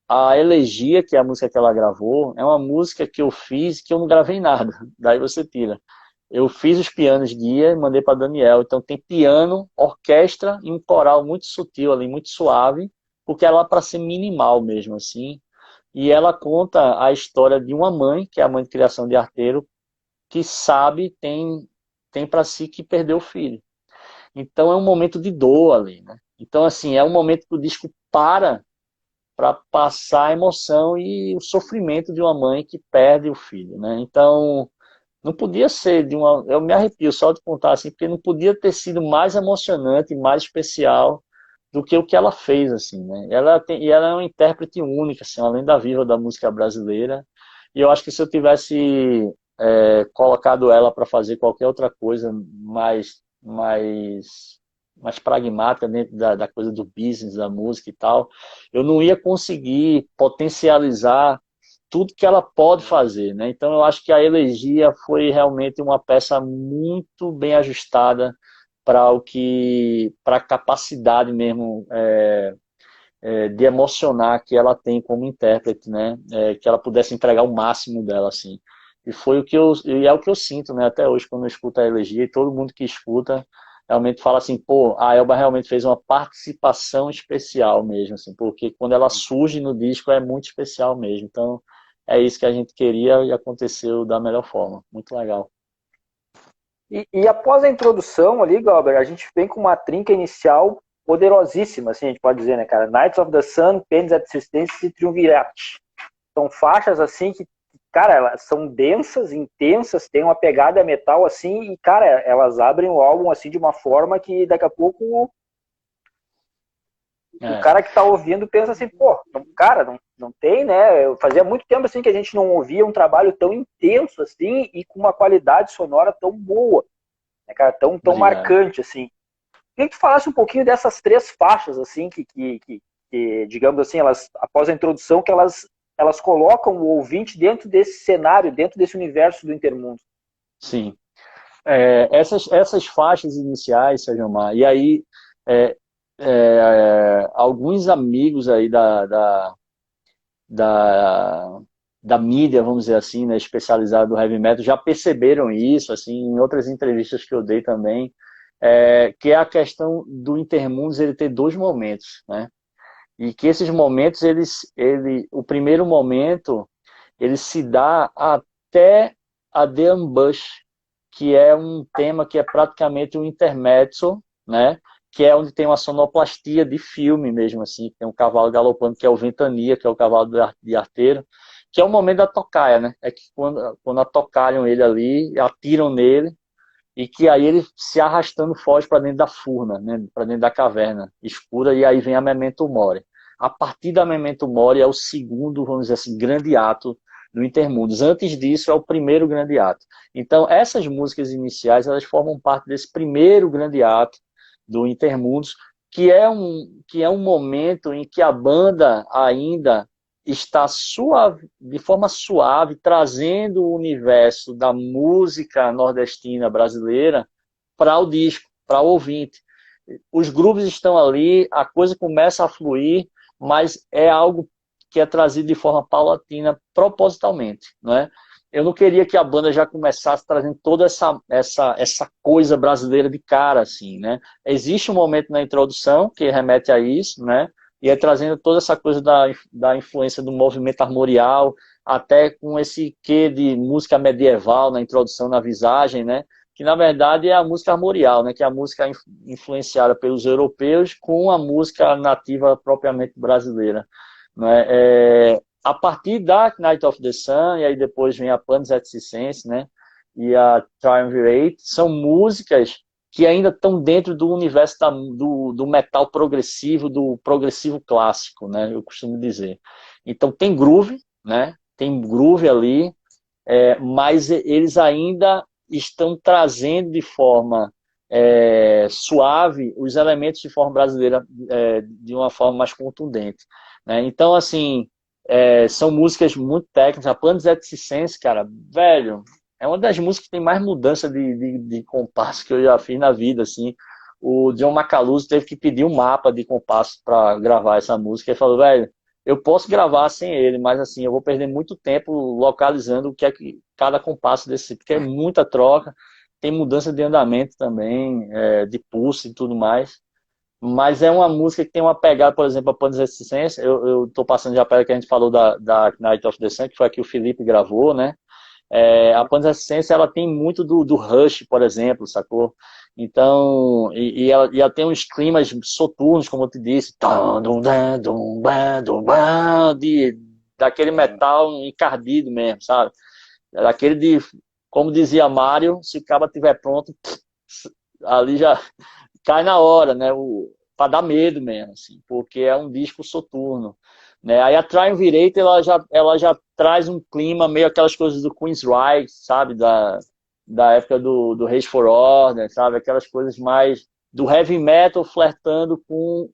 a Elegia, que é a música que ela gravou, é uma música que eu fiz que eu não gravei nada. Daí você tira. Eu fiz os pianos guia e mandei para Daniel. Então tem piano, orquestra e um coral muito sutil ali, muito suave, porque ela é para ser minimal mesmo assim. E ela conta a história de uma mãe, que é a mãe de criação de arteiro, que sabe, tem para si que perdeu o filho. Então é um momento de dor ali, né? Então assim, é um momento que o disco para passar a emoção e o sofrimento de uma mãe que perde o filho, né? Então, não podia ser eu me arrepio só de contar assim, porque não podia ter sido mais emocionante, mais especial do que o que ela fez, assim, né? E ela é uma intérprete única, assim, além da viva da música brasileira. E eu acho que se eu tivesse colocado ela para fazer qualquer outra coisa mais pragmática dentro da coisa do business, da música e tal, eu não ia conseguir potencializar tudo que ela pode fazer, né? Então eu acho que a Elegia foi realmente uma peça muito bem ajustada para a capacidade mesmo de emocionar que ela tem como intérprete, né? Que ela pudesse entregar o máximo dela, assim. E é o que eu sinto, né? Até hoje quando eu escuto a Elegia, e todo mundo que escuta realmente fala assim, pô, a Elba realmente fez uma participação especial mesmo, assim, porque quando ela surge no disco é muito especial mesmo. Então é isso que a gente queria e aconteceu da melhor forma. Muito legal. E após a introdução ali, Galber, a gente vem com uma trinca inicial poderosíssima, assim a gente pode dizer, né, cara? Knights of the Sun, Pains at Resistance e Triumvirate. São faixas, assim, que, cara, elas são densas, intensas, tem uma pegada metal, assim, e, cara, elas abrem o álbum, assim, de uma forma que daqui a pouco o cara que tá ouvindo pensa assim, pô, cara, não tem, né? Fazia muito tempo, assim, que a gente não ouvia um trabalho tão intenso, assim, e com uma qualidade sonora tão boa, né, cara? Tão Obrigado. marcante, assim. Queria que tu falasse um pouquinho dessas 3 faixas, assim, que digamos assim, elas, após a introdução, que elas colocam o ouvinte dentro desse cenário, dentro desse universo do Intermundo. Sim. Essas faixas iniciais, Sérgio Mar, e aí é, alguns amigos aí da, da mídia, vamos dizer assim, né, especializada do heavy metal, já perceberam isso, assim, em outras entrevistas que eu dei também, que é a questão do Intermundos ele ter dois momentos, né? E que esses momentos, o primeiro momento, ele se dá até a The Ambush, que é um tema que é praticamente um intermezzo, né? Que é onde tem uma sonoplastia de filme mesmo, assim, tem um cavalo galopando, que é o Ventania, que é o cavalo de arteiro, que é o momento da tocaia, né? É que quando atocalham ele ali, atiram nele, e que aí ele se arrastando foge para dentro da furna, né? Para dentro da caverna escura, e aí vem a Memento Mori. A partir da Memento Mori é o segundo, vamos dizer assim, grande ato do Intermundos. Antes disso é o primeiro grande ato. Então essas músicas iniciais elas formam parte desse primeiro grande ato do Intermundos, que é um momento em que a banda ainda está suave, de forma suave, trazendo o universo da música nordestina brasileira para o disco, para o ouvinte. Os grooves estão ali, a coisa começa a fluir, mas é algo que é trazido de forma paulatina, propositalmente, não é? Eu não queria que a banda já começasse trazendo toda essa coisa brasileira de cara, assim, né? Existe um momento na introdução que remete a isso, né? E é trazendo toda essa coisa da influência do movimento armorial, até com esse quê de música medieval na introdução, na visagem, né? Que na verdade é a música armorial, né? Que é a música influenciada pelos europeus com a música nativa propriamente brasileira, né? A partir da Night of the Sun, e aí depois vem a Panis et Circenses, né? E a Triumvirate, são músicas que ainda estão dentro do universo do metal progressivo, do progressivo clássico, né? Eu costumo dizer. Então tem groove, né? Tem groove ali, mas eles ainda estão trazendo de forma suave os elementos de forma brasileira de uma forma mais contundente, né? Então, assim, são músicas muito técnicas. A Panis et Circenses, cara, velho, é uma das músicas que tem mais mudança de compasso que eu já fiz na vida, assim. O John Macaluso teve que pedir um mapa de compasso para gravar essa música. Ele falou, velho, eu posso gravar sem ele, mas assim, eu vou perder muito tempo localizando o que é que cada compasso desse, porque é muita troca, tem mudança de andamento também, de pulso e tudo mais. Mas é uma música que tem uma pegada, por exemplo, a Panis et Circenses, eu tô passando já para que a gente falou da Night of the Sun, que foi a que o Felipe gravou, né? A Panis et Circenses, ela tem muito do Rush, por exemplo, sacou? Então, ela tem uns climas soturnos, como eu te disse, daquele metal encardido mesmo, sabe? Daquele de, como dizia Mário, se o cara estiver pronto, ali já cai na hora, né? Para dar medo mesmo, assim, porque é um disco soturno, né? Aí a Triumvirate ela já traz um clima meio aquelas coisas do Queensryche, sabe? Da época do Rage for Order, sabe? Aquelas coisas mais do heavy metal flertando com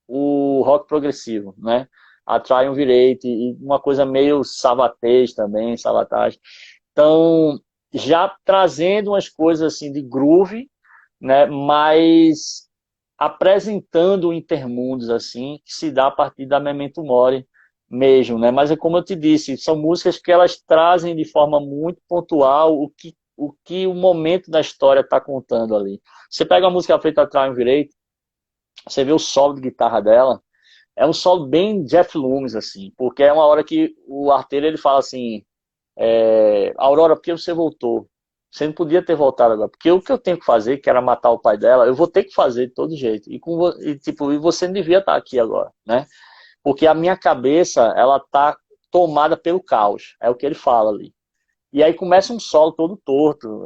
o rock progressivo, né? A Triumvirate e uma coisa meio Savatage também, Savatage. Então, já trazendo umas coisas assim de groove, né? Mas apresentando o Intermundos assim, que se dá a partir da Memento Mori mesmo, né? Mas é como eu te disse, são músicas que elas trazem de forma muito pontual o que o momento da história está contando ali. Você pega a música feita a Triumvirate, você vê o solo de guitarra dela, é um solo bem Jeff Loomis, assim, porque é uma hora que o arteiro ele fala assim, Aurora, por que você voltou? Você não podia ter voltado agora. Porque o que eu tenho que fazer, que era matar o pai dela, eu vou ter que fazer de todo jeito. E você não devia estar aqui agora, né? Porque a minha cabeça, ela tá tomada pelo caos. É o que ele fala ali. E aí começa um solo todo torto,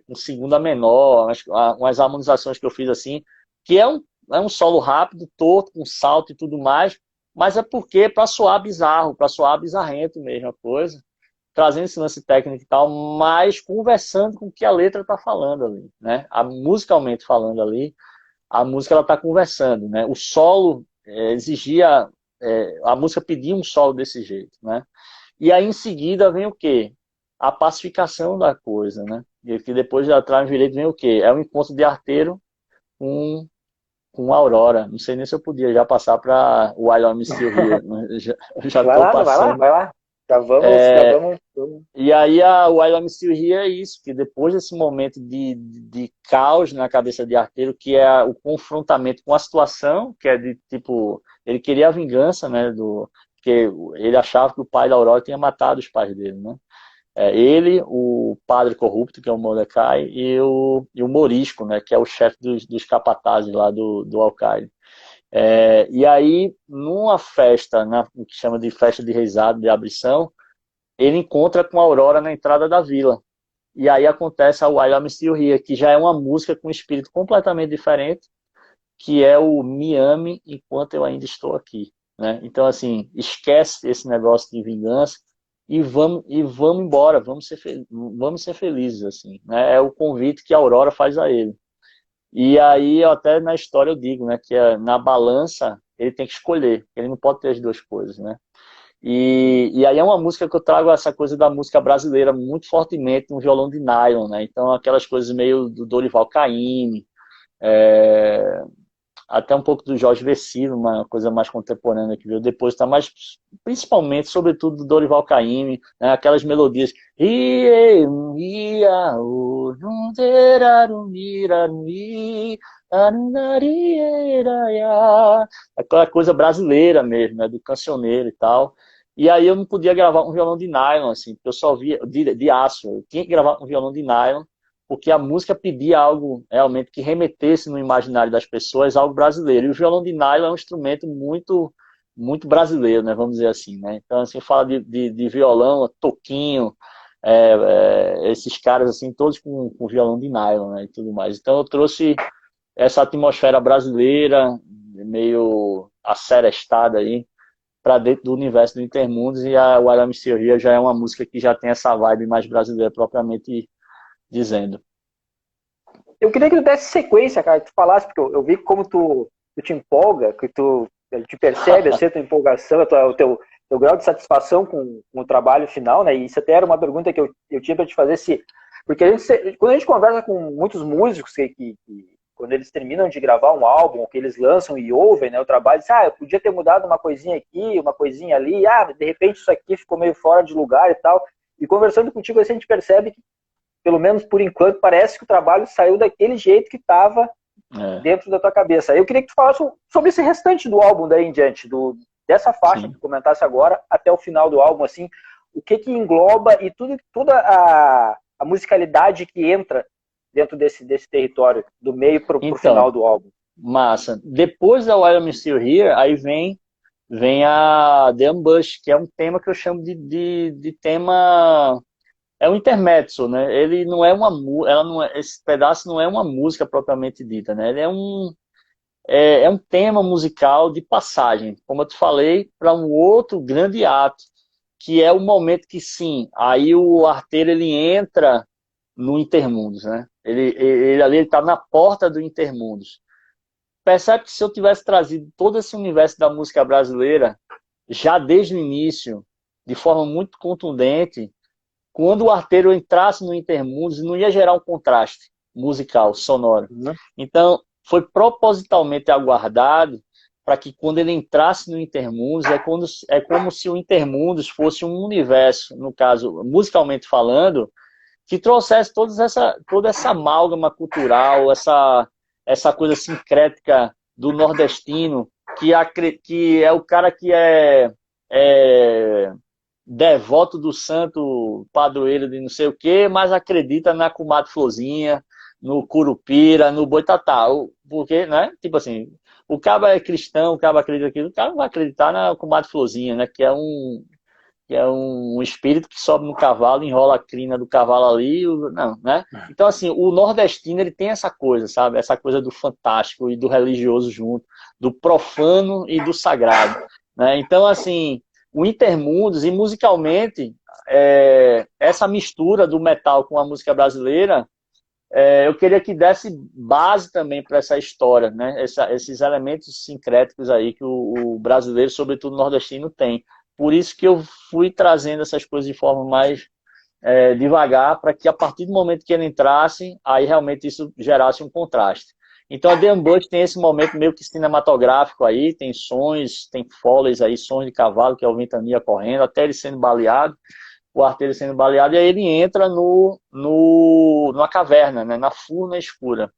com segunda menor, umas harmonizações que eu fiz assim, que é um solo rápido, torto, com salto e tudo mais, mas é porque para soar bizarro, para soar bizarrento mesmo a coisa, trazendo esse lance técnico e tal, mas conversando com o que a letra está falando ali, né? Musicalmente falando ali, a música ela está conversando, né? O solo exigia, a música pedia um solo desse jeito, né? E aí em seguida vem o quê? A pacificação da coisa, né? E que depois de atrás direito vem o quê? É o encontro de arteiro com, com Aurora. Não sei nem se eu podia já passar para o While I'm Still Here. Né? Já Vai estou lá, vai lá, passando. vai lá. Já É, vamos. e aí a While I'm Still Here é isso, que depois desse momento de caos na cabeça de arteiro, que é o confrontamento com a situação, que é de tipo, ele queria a vingança, né? Porque ele achava que o pai da Aurora tinha matado os pais dele, né? Ele, o padre corrupto, que é o Mordecai, e o Morisco, né, que é o chefe dos capatazes lá do Al-Qaeda. E aí, numa festa, o que chama de festa de reisado, de abrição, ele encontra com a Aurora na entrada da vila. E aí acontece a While I'm Still Here, que já é uma música com um espírito completamente diferente, que é o Me Ame Enquanto Eu Ainda Estou Aqui. Né? Então, assim, esquece esse negócio de vingança e vamos embora, vamos ser felizes, assim. Né? É o convite que a Aurora faz a ele. E aí, até na história eu digo, né, que na balança ele tem que escolher, ele não pode ter as duas coisas, né? E aí é uma música que eu trago essa coisa da música brasileira muito fortemente no violão de nylon, né? Então aquelas coisas meio do Dorival Caymmi, é, até um pouco do Jorge Vecino, uma coisa mais contemporânea que veio depois, tá mais, principalmente, sobretudo, do Dorival Caymmi, né? Aquelas melodias. Aquela coisa brasileira mesmo, né? Do cancioneiro e tal. E aí eu não podia gravar um violão de nylon, assim, porque eu só via, de aço, eu tinha que gravar um violão de nylon, porque a música pedia algo realmente que remetesse no imaginário das pessoas algo brasileiro. E o violão de nylon é um instrumento muito muito brasileiro, né? Vamos dizer assim, né? Então, assim, fala de violão, toquinho, esses caras, assim, todos com violão de nylon, né? E tudo mais. Então, eu trouxe essa atmosfera brasileira, meio asserestada aí, para dentro do universo do Intermundos, e a While I'm Still Here já é uma música que já tem essa vibe mais brasileira propriamente dizendo. Eu queria que tu desse sequência, cara, que tu falasse, porque eu vi como tu te empolga, que tu te percebe assim, a tua empolgação, o teu grau de satisfação com o trabalho final, né? E isso até era uma pergunta que eu tinha para te fazer, porque quando a gente conversa com muitos músicos que quando eles terminam de gravar um álbum, que eles lançam e ouvem, né, o trabalho, diz, eu podia ter mudado uma coisinha aqui, uma coisinha ali, de repente isso aqui ficou meio fora de lugar e tal. E conversando contigo, assim, a gente percebe que, pelo menos por enquanto, parece que o trabalho saiu daquele jeito que estava dentro da tua cabeça. Eu queria que tu falasse sobre esse restante do álbum daí em diante, dessa faixa que tu comentasse agora até o final do álbum, assim, o que engloba e toda a musicalidade que entra dentro desse território, do meio pro final do álbum. Massa. Depois da While I'm Still Here, aí vem a The Ambush, que é um tema que eu chamo de tema... É um intermezzo, né? Ele não é esse pedaço não é uma música propriamente dita, né? Ele é um tema musical de passagem, como eu te falei, para um outro grande ato, que é o momento que sim, aí o arteiro ele entra no Intermundos, né? Ele ali está na porta do Intermundos. Percebe que se eu tivesse trazido todo esse universo da música brasileira já desde o início, de forma muito contundente, quando o arteiro entrasse no Intermundos, não ia gerar um contraste musical, sonoro. Então, foi propositalmente aguardado para que quando ele entrasse no Intermundos, é como se o Intermundos fosse um universo, no caso, musicalmente falando, que trouxesse toda essa amálgama cultural, essa coisa sincrética do nordestino, que é o cara que é devoto do santo padroeiro de não sei o quê, mas acredita na comadre Florzinha, no Curupira, no Boitatá. Porque, né? Tipo assim, o cara é cristão, o cara acredita aquilo, o cara não vai acreditar na comadre Florzinha, né? Que é um espírito que sobe no cavalo, enrola a crina do cavalo ali, não, né? Então, assim, o nordestino, ele tem essa coisa, sabe? Essa coisa do fantástico e do religioso junto, do profano e do sagrado, né? Então, assim, o Intermundos, e musicalmente, essa mistura do metal com a música brasileira eu queria que desse base também para essa história, né? Esses elementos sincréticos aí que o brasileiro, sobretudo o nordestino, tem. Por isso que eu fui trazendo essas coisas de forma mais devagar, para que a partir do momento que ele entrasse, aí realmente isso gerasse um contraste. Então a The Unbutch tem esse momento meio que cinematográfico aí, tem sons, tem foleys aí, sons de cavalo, que é o Ventania correndo, até ele sendo baleado, o arteiro sendo baleado, e aí ele entra numa caverna, né, na furna escura.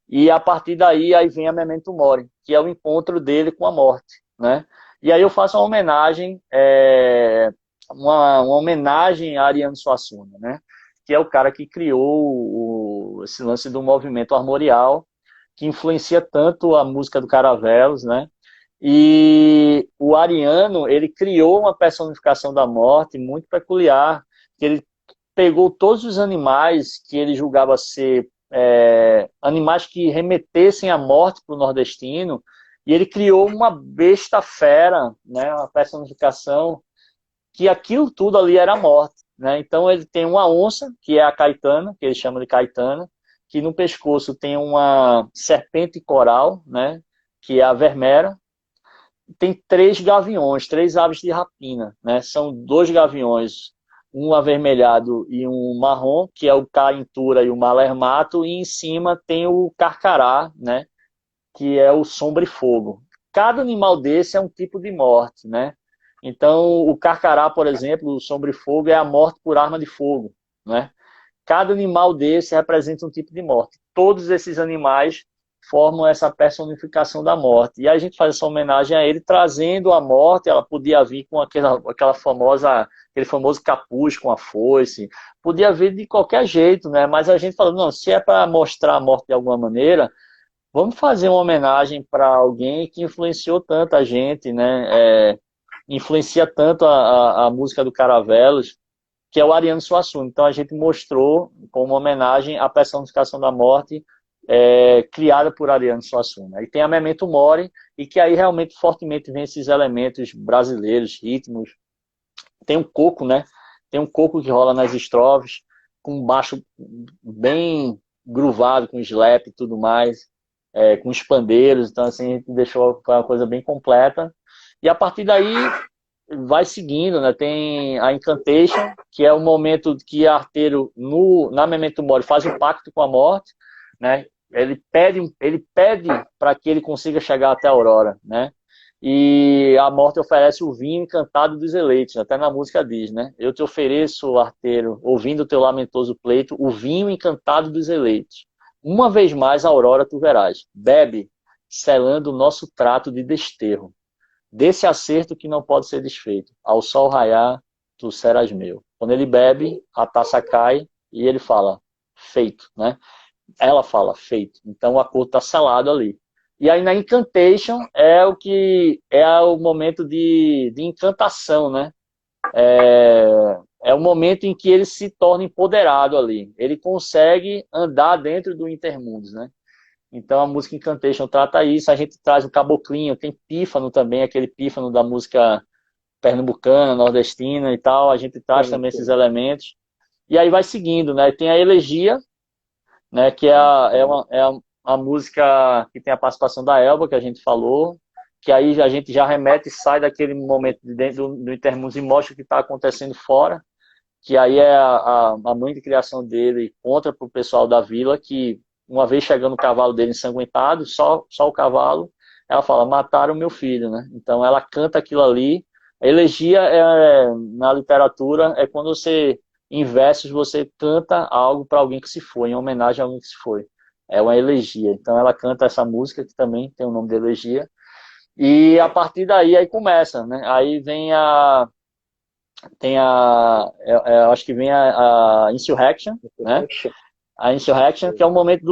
E a partir daí aí vem a Memento Mori, que é o encontro dele com a morte, né? E aí eu faço uma homenagem, uma homenagem a Ariano Suassuna, né? Que é o cara que criou esse lance do movimento armorial, que influencia tanto a música do Caravelos, né? E o Ariano, ele criou uma personificação da morte muito peculiar, que ele pegou todos os animais que ele julgava ser animais que remetessem à morte para o nordestino, e ele criou uma besta fera, né, uma personificação, que aquilo tudo ali era a morte. Né? Então ele tem uma onça, que é a Caetana, que ele chama de Caetana, que no pescoço tem uma serpente coral, né, que é a Vermeera. Tem três gaviões, três aves de rapina, né? São dois gaviões, um avermelhado e um marrom, que é o caintura e o malermato, e em cima tem o carcará, né? Que é o sombra e fogo. Cada animal desse é um tipo de morte, né? Então, o carcará, por exemplo, o sombra e fogo é a morte por arma de fogo, né? Cada animal desse representa um tipo de morte. Todos esses animais formam essa personificação da morte. E a gente faz essa homenagem a ele, trazendo a morte. Ela podia vir com aquele famoso capuz com a foice, podia vir de qualquer jeito, né? Mas a gente falou, não, se é para mostrar a morte de alguma maneira, vamos fazer uma homenagem para alguém que influenciou tanto a gente, né? Influencia tanto a música do Caravelos, que é o Ariano Suassuna. Então a gente mostrou como homenagem a personificação da morte criada por Ariano Suassuna. E tem a Memento Mori, e que aí realmente fortemente vem esses elementos brasileiros, ritmos. Tem um coco, né? Tem um coco que rola nas estrofes, com um baixo bem groovado, com slap e tudo mais, com os pandeiros. Então assim, a gente deixou uma coisa bem completa. E a partir daí vai seguindo, né? Tem a Incantation, que é o momento que Arteiro, na Memento Mori, faz um pacto com a morte, né? Ele pede para que ele consiga chegar até a Aurora, né? E a morte oferece o vinho encantado dos eleitos, até na música diz, né? Eu te ofereço, Arteiro, ouvindo o teu lamentoso pleito, o vinho encantado dos eleitos. Uma vez mais a Aurora tu verás. Bebe, selando o nosso trato de desterro. Desse acerto que não pode ser desfeito. Ao sol raiar, tu serás meu. Quando ele bebe, a taça cai e ele fala, feito, né? Ela fala, feito. Então o acordo está selado ali. E aí na Incantation é o momento de encantação, né? É o momento em que ele se torna empoderado ali. Ele consegue andar dentro do Intermundos, né? Então a música Incantation trata isso, a gente traz o caboclinho, tem pífano também, aquele pífano da música pernambucana, nordestina e tal, a gente traz também esses elementos. E aí vai seguindo, né? Tem a elegia, né? Que a música que tem a participação da Elba, que a gente falou, que aí a gente já remete e sai daquele momento de dentro do Intermundos e mostra o que está acontecendo fora, que aí é a mãe de criação dele conta para o pessoal da vila que uma vez chegando o cavalo dele ensanguentado, só o cavalo, ela fala, mataram meu filho, né? Então ela canta aquilo ali. A elegia na literatura é quando você, em versos, você canta algo para alguém que se foi, em homenagem a alguém que se foi. É uma elegia. Então ela canta essa música, que também tem o nome de elegia. E a partir daí aí começa, né? Aí vem acho que vem a Insurrection, né? A Insurrection, que é o momento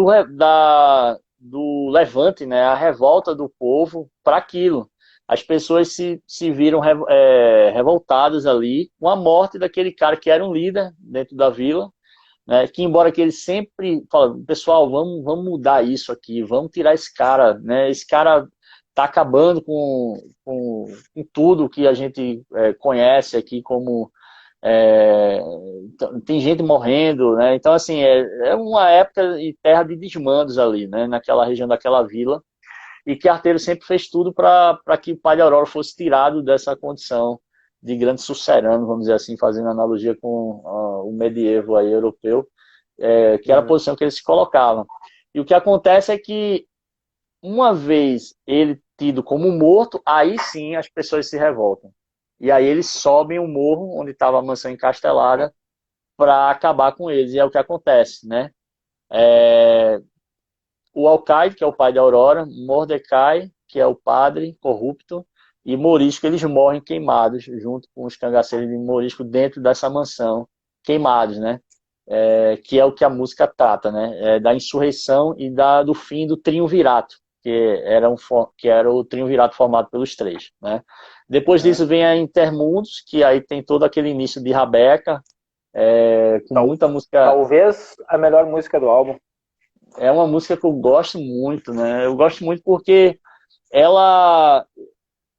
do levante, né? A revolta do povo para aquilo. As pessoas se viram revoltadas ali com a morte daquele cara que era um líder dentro da vila, né? Que embora que ele sempre fala, pessoal, vamos mudar isso aqui, vamos tirar esse cara, né? Esse cara tá acabando com tudo que a gente conhece aqui como é, tem gente morrendo, né? Então, assim, é uma época e terra de desmandos ali, né? Naquela região daquela vila, e que Arteiro sempre fez tudo para que o Pai de Aurora fosse tirado dessa condição de grande sucerano, vamos dizer assim, fazendo analogia com o medievo aí europeu, que era a Uhum. posição que ele se colocava. E o que acontece é que, uma vez ele tido como morto, aí sim as pessoas se revoltam. E aí eles sobem o morro onde estava a mansão encastelada para acabar com eles. E é o que acontece, né? É, o Alcaide, que é o pai de Aurora, Mordecai, que é o padre corrupto, e Morisco, eles morrem queimados, junto com os cangaceiros de Morisco, dentro dessa mansão, queimados, né? Que é o que a música trata, né? Da insurreição e do fim do triunvirato, que era o triunvirato formado pelos três, né? Depois Uhum. disso vem a Intermundos, que aí tem todo aquele início de Rabeca, com Tal- muita música. Talvez a melhor música do álbum. É uma música que eu gosto muito, né? Eu gosto muito porque ela,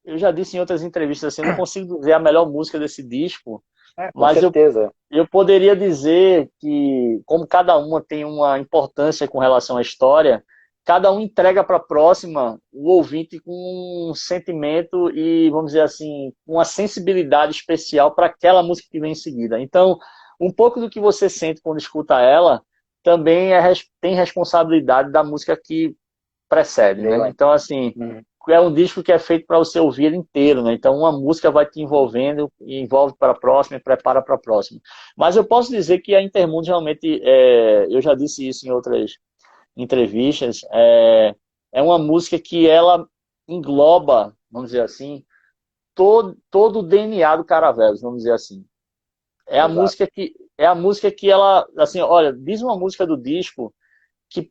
eu já disse em outras entrevistas assim, eu não consigo dizer a melhor música desse disco, Com mas certeza. eu poderia dizer que, como cada uma tem uma importância com relação à história, cada um entrega para a próxima o ouvinte com um sentimento e, vamos dizer assim, uma sensibilidade especial para aquela música que vem em seguida. Então, um pouco do que você sente quando escuta ela também tem responsabilidade da música que precede, Veio né? aí. Então, assim, Uhum. é um disco que é feito para você ouvir ele inteiro, né? Então, uma música vai te envolvendo, e envolve para a próxima e prepara para a próxima. Mas eu posso dizer que a Intermundo realmente, eu já disse isso em outras entrevistas, é uma música que ela engloba, vamos dizer assim, todo o DNA do Caravelos, vamos dizer assim. Exato. É a música que ela, assim, olha, diz uma música do disco que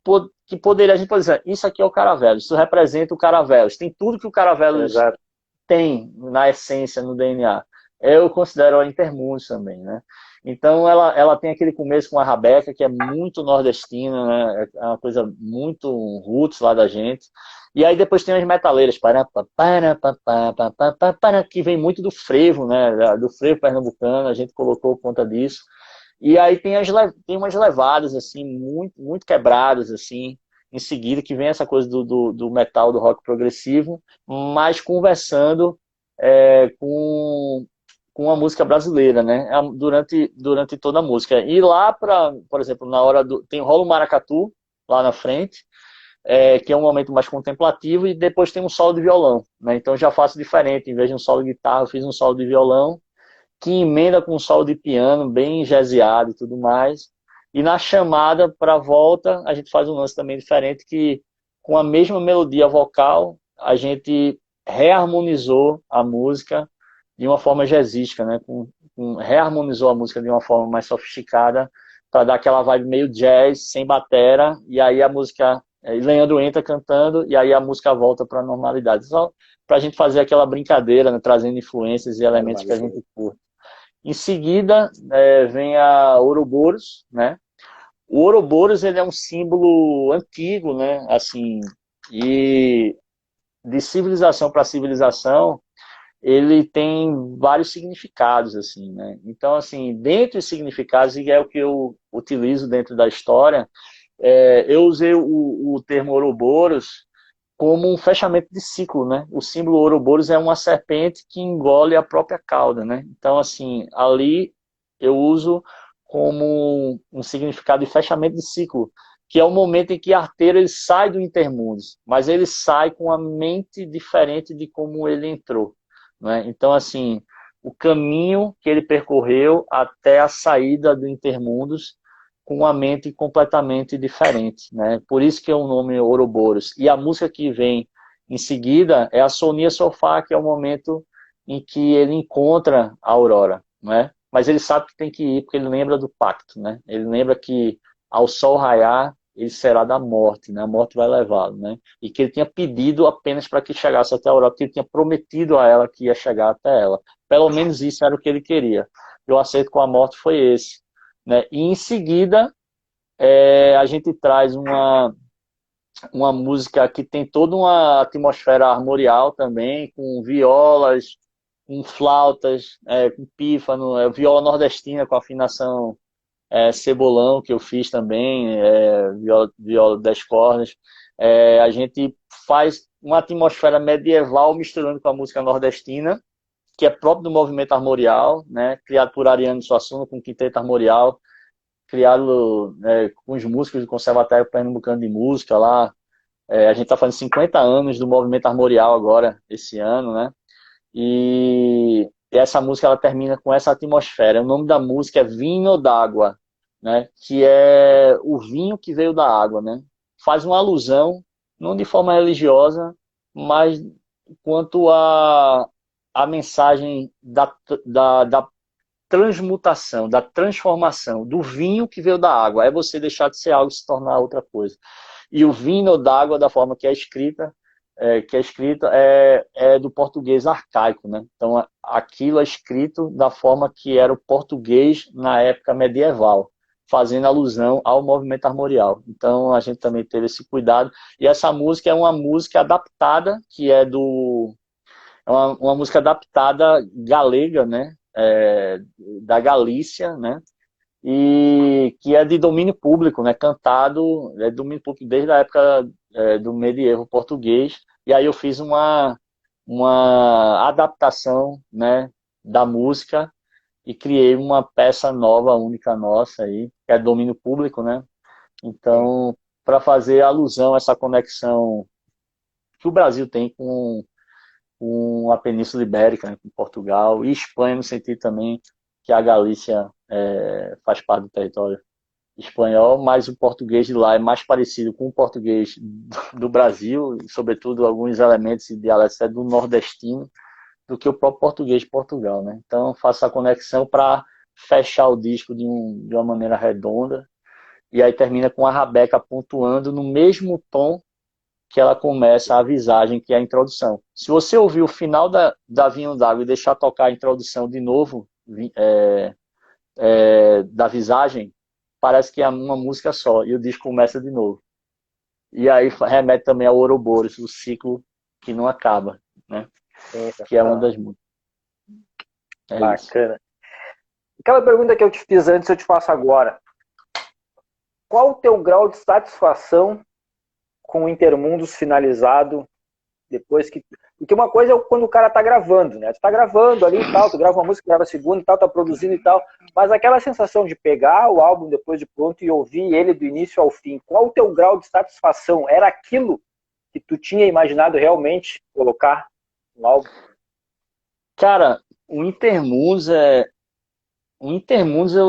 poderia, a gente pode dizer, isso aqui é o Caravelos, isso representa o Caravelos, tem tudo que o Caravelos Exato. tem na essência, no DNA. Eu considero a Intermundos também, né? Então ela tem aquele começo com a Rabeca, que é muito nordestina, né? É uma coisa muito roots lá da gente. E aí depois tem as metaleiras, que vem muito do frevo, né? Do frevo pernambucano, a gente colocou conta disso. E aí tem umas levadas, assim, muito, muito quebradas, assim, em seguida, que vem essa coisa do metal, do rock progressivo, mas conversando com a música brasileira, né? Durante toda a música. E lá, por exemplo, na hora tem rola o maracatu, lá na frente, que é um momento mais contemplativo, e depois tem um solo de violão, né? Então eu já faço diferente, em vez de um solo de guitarra, eu fiz um solo de violão, que emenda com um solo de piano, bem jazzeado e tudo mais. E na chamada para a volta, a gente faz um lance também diferente, que com a mesma melodia vocal, a gente reharmonizou a música de uma forma jazzística, né? Reharmonizou a música de uma forma mais sofisticada, para dar aquela vibe meio jazz, sem batera, e aí a música, Leandro entra cantando, e aí a música volta para a normalidade. Só para a gente fazer aquela brincadeira, né? Trazendo influências e elementos que a Normalizou. gente curte. Em seguida, vem a Ouroboros, né? O Ouroboros, ele é um símbolo antigo, né? Assim, e de civilização para civilização, ele tem vários significados, assim, né? Então, assim, dentre os significados, e é o que eu utilizo dentro da história, eu usei o termo Ouroboros como um fechamento de ciclo, né? O símbolo Ouroboros é uma serpente que engole a própria cauda, né? Então, assim, ali eu uso como um significado de fechamento de ciclo, que é o momento em que Arteiro ele sai do Intermundos, mas ele sai com a mente diferente de como ele entrou, né? Então, assim, o caminho que ele percorreu até a saída do Intermundos com uma mente completamente diferente, né? Por isso que é o nome Ouroboros. E a música que vem em seguida é a Sonia Sofá, que é o momento em que ele encontra a Aurora, né? Mas ele sabe que tem que ir porque ele lembra do pacto, né? Ele lembra que ao sol raiar ele será da morte, né? A morte vai levá-lo, né? E que ele tinha pedido apenas para que chegasse até a Aurora, porque ele tinha prometido a ela que ia chegar até ela. Pelo menos isso era o que ele queria. E o acerto com a morte foi esse, né? E em seguida a gente traz uma música que tem toda uma atmosfera armorial também, com violas, com flautas, com pífano, viola nordestina com afinação cebolão, que eu fiz também, viola 10 cordas. A gente faz uma atmosfera medieval misturando com a música nordestina, que é próprio do movimento armorial, né? Criado por Ariano Suassuna, com quinteto armorial, criado com os músicos do Conservatório Pernambucano de Música lá. A gente está fazendo 50 anos do movimento armorial agora, esse ano, né? E essa música ela termina com essa atmosfera. O nome da música é Vinho d'Água, né? Que é o vinho que veio da água, né? Faz uma alusão, não de forma religiosa, mas quanto a mensagem da transmutação, da transformação, do vinho que veio da água. É você deixar de ser algo e se tornar outra coisa. E o vinho d'água, da forma que é escrita é do português arcaico, né? Então aquilo é escrito da forma que era o português na época medieval, fazendo alusão ao movimento armorial. Então a gente também teve esse cuidado. E essa música é uma música adaptada, que uma música adaptada galega, né? Da Galícia, né? E que é de domínio público, né? Cantado, é de domínio público desde a época do medievo português. E aí eu fiz uma adaptação, né, da música e criei uma peça nova, única nossa aí, que é domínio público, né? Então, para fazer alusão a essa conexão que o Brasil tem com a Península Ibérica, né, com Portugal e Espanha, no sentido também que a Galícia faz parte do território espanhol, mas o português de lá é mais parecido com o português do Brasil, e sobretudo alguns elementos e dialetos do nordestino, do que o próprio português de Portugal, né? Então faço a conexão para fechar o disco de uma maneira redonda, e aí termina com a Rabeca pontuando no mesmo tom que ela começa a visagem, que é a introdução. Se você ouvir o final da Vinho d'Água e deixar tocar a introdução de novo, da visagem, parece que é uma música só, e o disco começa de novo. E aí remete também ao Ouroboros, o ciclo que não acaba, né? Que é uma das músicas. Bacana. Isso. Aquela pergunta que eu te fiz antes, eu te faço agora. Qual o teu grau de satisfação com o Intermundos finalizado depois que... Porque uma coisa é quando o cara tá gravando, né? Tu tá gravando ali e tal, tu grava uma música, grava a segunda e tal, tá produzindo e tal, mas aquela sensação de pegar o álbum depois de pronto e ouvir ele do início ao fim, qual o teu grau de satisfação? Era aquilo que tu tinha imaginado realmente colocar no álbum? Cara, o Intermundos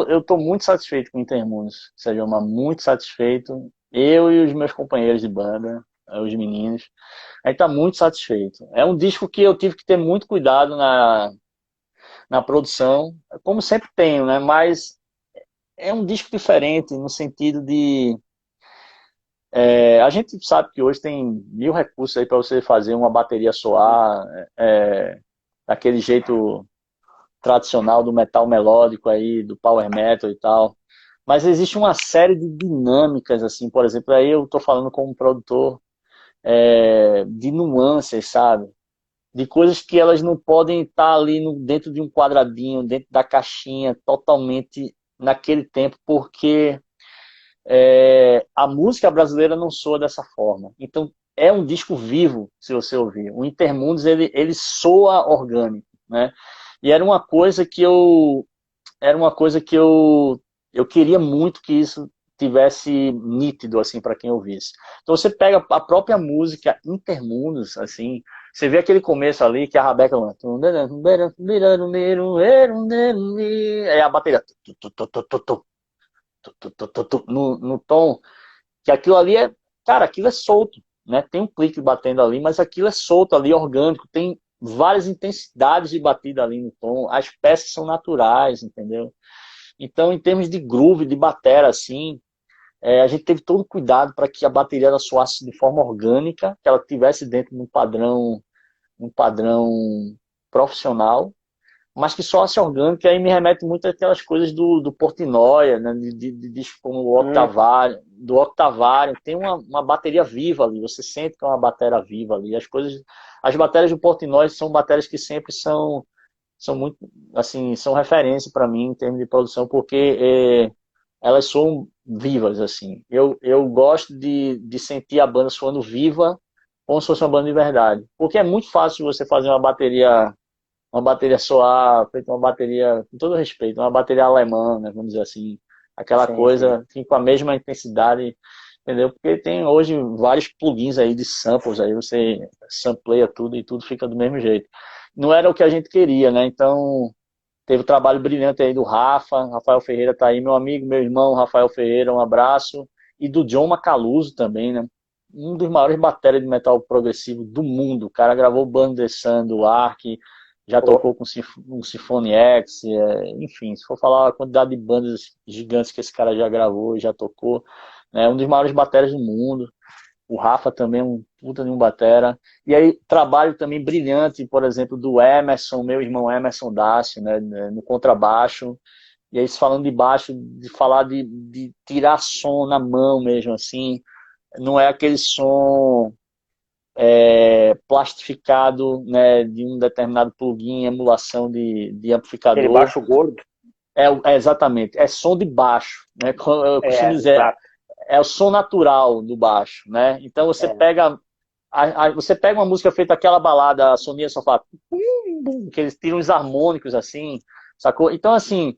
eu tô muito satisfeito com o Intermundos, Sérgio, muito satisfeito. Eu e os meus companheiros de banda, os meninos, a gente tá muito satisfeito. É um disco que eu tive que ter muito cuidado na produção, como sempre tenho, né? Mas é um disco diferente no sentido de... a gente sabe que hoje tem 1000 recursos aí para você fazer uma bateria soar daquele jeito tradicional do metal melódico aí, do power metal e tal. Mas existe uma série de dinâmicas, assim, por exemplo, aí eu tô falando como produtor, de nuances, sabe? De coisas que elas não podem estar ali dentro de um quadradinho, dentro da caixinha, totalmente naquele tempo, porque a música brasileira não soa dessa forma. Então, é um disco vivo, se você ouvir. O Intermundos, ele soa orgânico, né? E eu queria muito que isso tivesse nítido, assim, para quem ouvisse. Então, você pega a própria música Intermundos, assim, você vê aquele começo ali que a Rabeca lá, aí a bateria no tom, que aquilo ali cara, aquilo é solto, né? Tem um clique batendo ali, mas aquilo é solto ali, orgânico, tem várias intensidades de batida ali no tom, as peças são naturais, entendeu? Então, em termos de groove, de batera, assim, a gente teve todo cuidado para que a bateria ela soasse de forma orgânica, que ela estivesse dentro de um padrão profissional, mas que soasse orgânica, aí me remete muito àquelas coisas do Portnoy, né? De como o Octavário, do Octavário, tem uma bateria viva ali, você sente que é uma bateria viva ali. As baterias do Portnoy são baterias que sempre são são muito, assim, são referência para mim em termos de produção, porque elas são vivas, assim. Eu gosto de sentir a banda soando viva, como se fosse uma banda de verdade. Porque é muito fácil você fazer uma bateria soar, feita uma bateria, com todo respeito, uma bateria alemã, né, vamos dizer assim, aquela Sim, sim. coisa assim, com a mesma intensidade, entendeu? Porque tem hoje vários plugins aí de samples, aí você sampleia tudo e tudo fica do mesmo jeito. Não era o que a gente queria, né? Então, teve um trabalho brilhante aí do Rafa, Rafael Ferreira tá aí, meu amigo, meu irmão, Rafael Ferreira, um abraço, e do John Macaluso também, né? Um dos maiores bateras de metal progressivo do mundo. O cara gravou Band The Sun do Ark, já Pô, tocou com um Symphony X, enfim, se for falar a quantidade de bandas gigantes que esse cara já gravou e já tocou, né? Um dos maiores bateras do mundo. O Rafa também é um puta de um batera. E aí, trabalho também brilhante, por exemplo, do Emerson, meu irmão Emerson Dácio, né, no contrabaixo. E aí, falando de baixo, de falar de tirar som na mão mesmo, assim. Não é aquele som plastificado, né, de um determinado plugin, emulação de aquele amplificador. baixo gordo. Exatamente, é som de baixo, né? Eu costumo É, dizer, exato. é o som natural do baixo, né? Então você É, pega você pega uma música feita aquela balada, a Sonia só fala que eles tiram os harmônicos assim, sacou? Então assim,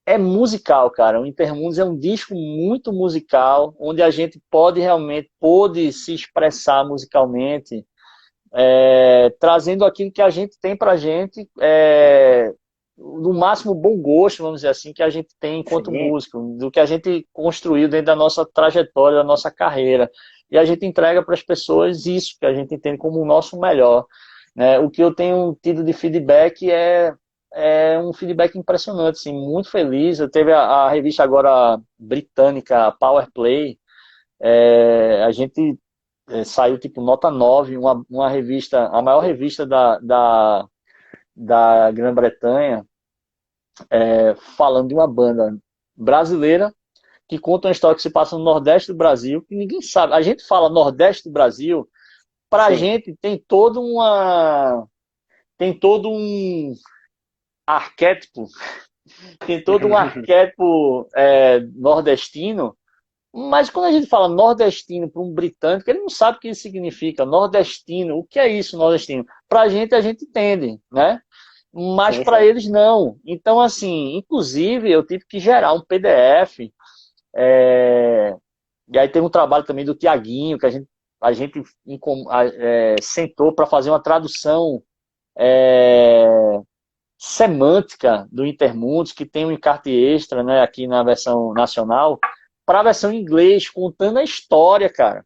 é musical, cara. O Intermundos é um disco muito musical, onde a gente pode realmente pode se expressar musicalmente, trazendo aquilo que a gente tem pra gente, no máximo bom gosto, vamos dizer assim, que a gente tem enquanto sim, músico, do que a gente construiu dentro da nossa trajetória, da nossa carreira. E a gente entrega para as pessoas isso que a gente entende como o nosso melhor. Né? O que eu tenho tido de feedback é um feedback impressionante, assim, muito feliz. Eu teve a revista agora britânica, Power Play, a gente saiu tipo nota 9, uma revista, a maior revista da Grã-Bretanha, falando de uma banda brasileira que conta uma história que se passa no Nordeste do Brasil, que ninguém sabe. A gente fala Nordeste do Brasil, pra sim. gente tem todo um arquétipo, tem todo um arquétipo nordestino, mas quando a gente fala nordestino para um britânico, ele não sabe o que isso significa. Nordestino, o que é isso, nordestino? Para a gente entende, né? Mas Sim, para sim. eles não. Então, assim, inclusive eu tive que gerar um PDF. E aí tem um trabalho também do Tiaguinho, que a gente sentou para fazer uma tradução é, semântica do Intermundos, que tem um encarte extra, né, aqui na versão nacional, para a versão em inglês, contando a história, cara.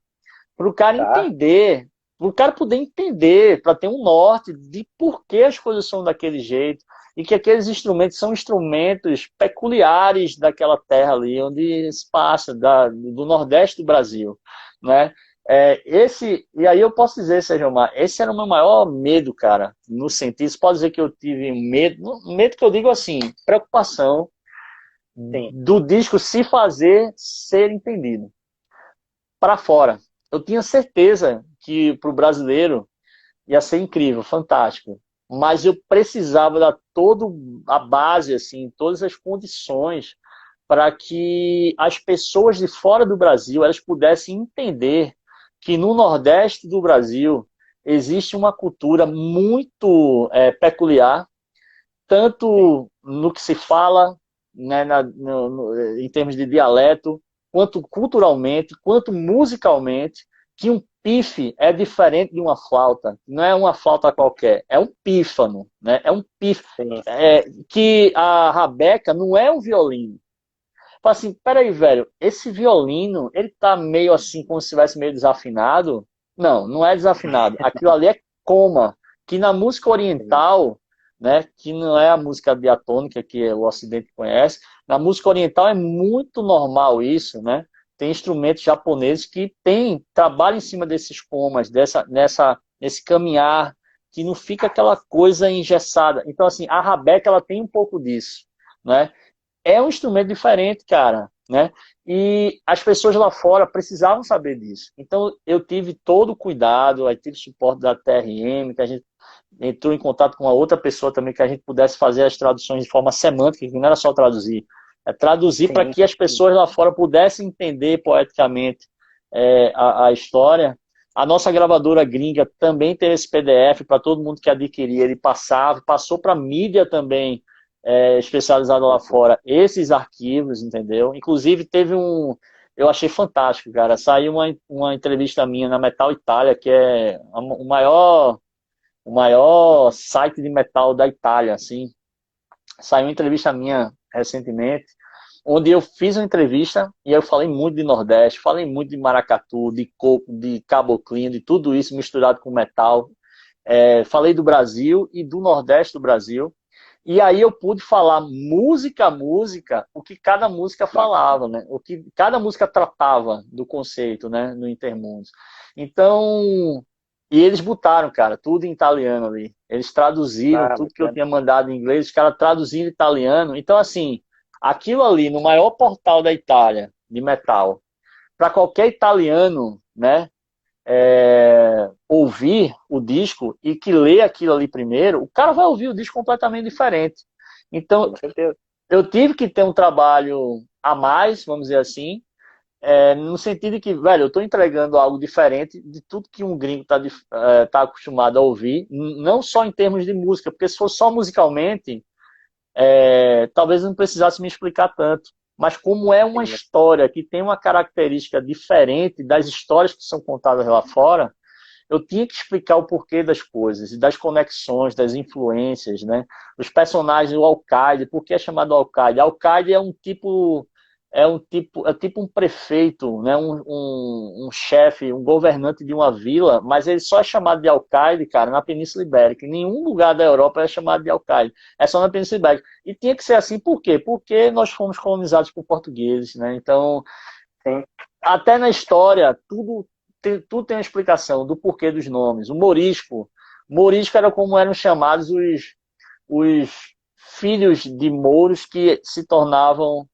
Para o cara Tá. entender, para o cara poder entender, para ter um norte de por que as coisas são daquele jeito e que aqueles instrumentos são instrumentos peculiares daquela terra ali, onde se passa, do Nordeste do Brasil, né? E aí eu posso dizer, Sérgio Mar, esse era o meu maior medo, cara, no sentido, você pode dizer que eu tive medo, medo que eu digo assim, preocupação Sim. do disco se fazer ser entendido para fora. Eu tinha certeza que para o brasileiro ia ser incrível, fantástico. Mas eu precisava dar toda a base, assim, todas as condições para que as pessoas de fora do Brasil elas pudessem entender que no Nordeste do Brasil existe uma cultura muito peculiar, Sim. tanto no que se fala, né, em termos de dialeto, quanto culturalmente, quanto musicalmente, que um pife é diferente de uma flauta. Não é uma flauta qualquer, é um pífano, né? É um pífano. Sim. Que a rabeca não é um violino. Fala assim, peraí, velho, esse violino, ele tá meio assim, como se estivesse meio desafinado? Não, não é desafinado. Aquilo ali é coma, que na música Sim. oriental, né, que não é a música diatônica que o Ocidente conhece, na música oriental é muito normal isso, né? Tem instrumentos japoneses que trabalham em cima desses comas, nesse caminhar, que não fica aquela coisa engessada. Então, assim, a rabeca, ela tem um pouco disso, né? É um instrumento diferente, cara. né? E as pessoas lá fora precisavam saber disso. Então, eu tive todo o cuidado, aí tive suporte da TRM, que a gente entrou em contato com uma outra pessoa também, que a gente pudesse fazer as traduções de forma semântica, que não era só traduzir, é traduzir para Sim, que as pessoas lá fora pudessem entender poeticamente a história. A nossa gravadora gringa também teve esse PDF para todo mundo que adquiria, ele passou para mídia também, especializada lá fora, esses arquivos, entendeu? Inclusive teve eu achei fantástico, cara, saiu uma entrevista minha na Metal Itália, que é o maior site de metal da Itália, assim. Saiu uma entrevista minha recentemente, onde eu fiz uma entrevista e eu falei muito de Nordeste, falei muito de maracatu, de coco, de caboclinho, de tudo isso misturado com metal. Falei do Brasil e do Nordeste do Brasil. E aí eu pude falar música a música, o que cada música falava, né? O que cada música tratava do conceito, né? No Intermundos. Então, e eles botaram, cara, tudo em italiano ali. Eles traduziram ah, tudo que eu bacana. tinha mandado em inglês, os caras traduzindo em italiano. Então, assim, aquilo ali no maior portal da Itália, de metal, para qualquer italiano, né? Ouvir o disco e que lê aquilo ali primeiro, o cara vai ouvir o disco completamente diferente. Então, Com certeza. eu tive que ter um trabalho a mais, vamos dizer assim, no sentido de que, velho, eu estou entregando algo diferente de tudo que um gringo tá acostumado a ouvir, não só em termos de música, porque se for só musicalmente, talvez não precisasse me explicar tanto. Mas como é uma Sim, história que tem uma característica diferente das histórias que são contadas lá fora, eu tinha que explicar o porquê das coisas, e das conexões, das influências, né? Os personagens, o Alcaide, por que é chamado Alcaide? Alcaide é tipo um prefeito, né? Um chefe, um governante de uma vila, mas ele só é chamado de Alcaide, cara, na Península Ibérica. Em nenhum lugar da Europa é chamado de Alcaide. É só na Península Ibérica. E tinha que ser assim, por quê? Porque nós fomos colonizados por portugueses, né? Então, sim. até na história, tudo tem uma explicação do porquê dos nomes. Morisco era como eram chamados os filhos de mouros que se tornavam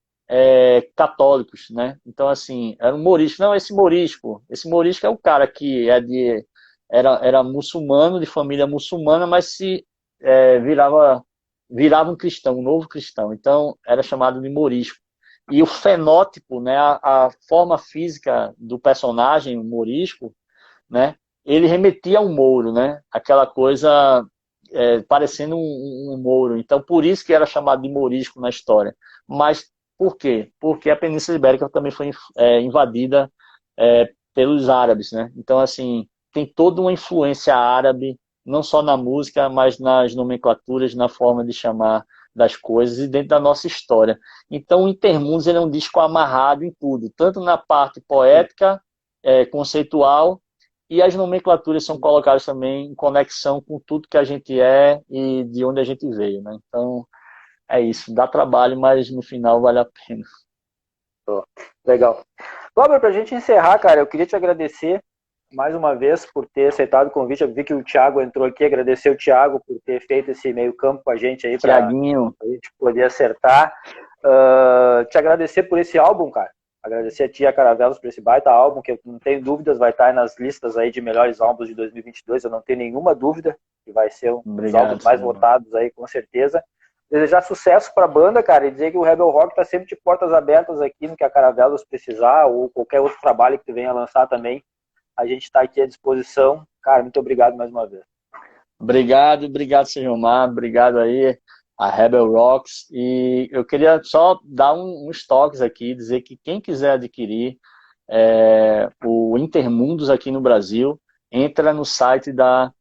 católicos, né? Então, assim, era um morisco. Não, esse morisco é o cara que era muçulmano, de família muçulmana, mas virava um cristão, um novo cristão. Então, era chamado de morisco. E o fenótipo, né, a forma física do personagem, o morisco, né, ele remetia ao mouro, né, aquela coisa parecendo um mouro. Então, por isso que era chamado de morisco na história. Mas por quê? Porque a Península Ibérica também foi invadida pelos árabes, né? Então, assim, tem toda uma influência árabe, não só na música, mas nas nomenclaturas, na forma de chamar das coisas e dentro da nossa história. Então, o Intermundos ele é um disco amarrado em tudo, tanto na parte poética, conceitual, e as nomenclaturas são colocadas também em conexão com tudo que a gente é e de onde a gente veio, né? Então, é isso. Dá trabalho, mas no final vale a pena. Tô. Legal. Glauber, para a gente encerrar, cara, eu queria te agradecer mais uma vez por ter aceitado o convite. Eu vi que o Thiago entrou aqui, agradecer o Thiago por ter feito esse meio campo com a gente aí para Tiaguinho, a gente poder acertar. Te agradecer por esse álbum, cara. Agradecer a ti e a Caravelos por esse baita álbum, que eu não tenho dúvidas, vai estar aí nas listas aí de melhores álbuns de 2022, eu não tenho nenhuma dúvida que vai ser um dos álbuns obrigado, mais senhor. votados aí, com certeza. Desejar sucesso para a banda, cara, e dizer que o Rebel Rock está sempre de portas abertas aqui no que a Caravelos precisar, ou qualquer outro trabalho que tu venha lançar também. A gente está aqui à disposição. Cara, muito obrigado mais uma vez. Obrigado, senhor Mar, obrigado aí a Rebel Rocks. E eu queria só dar uns toques aqui, dizer que quem quiser adquirir o Intermundos aqui no Brasil, entra no site da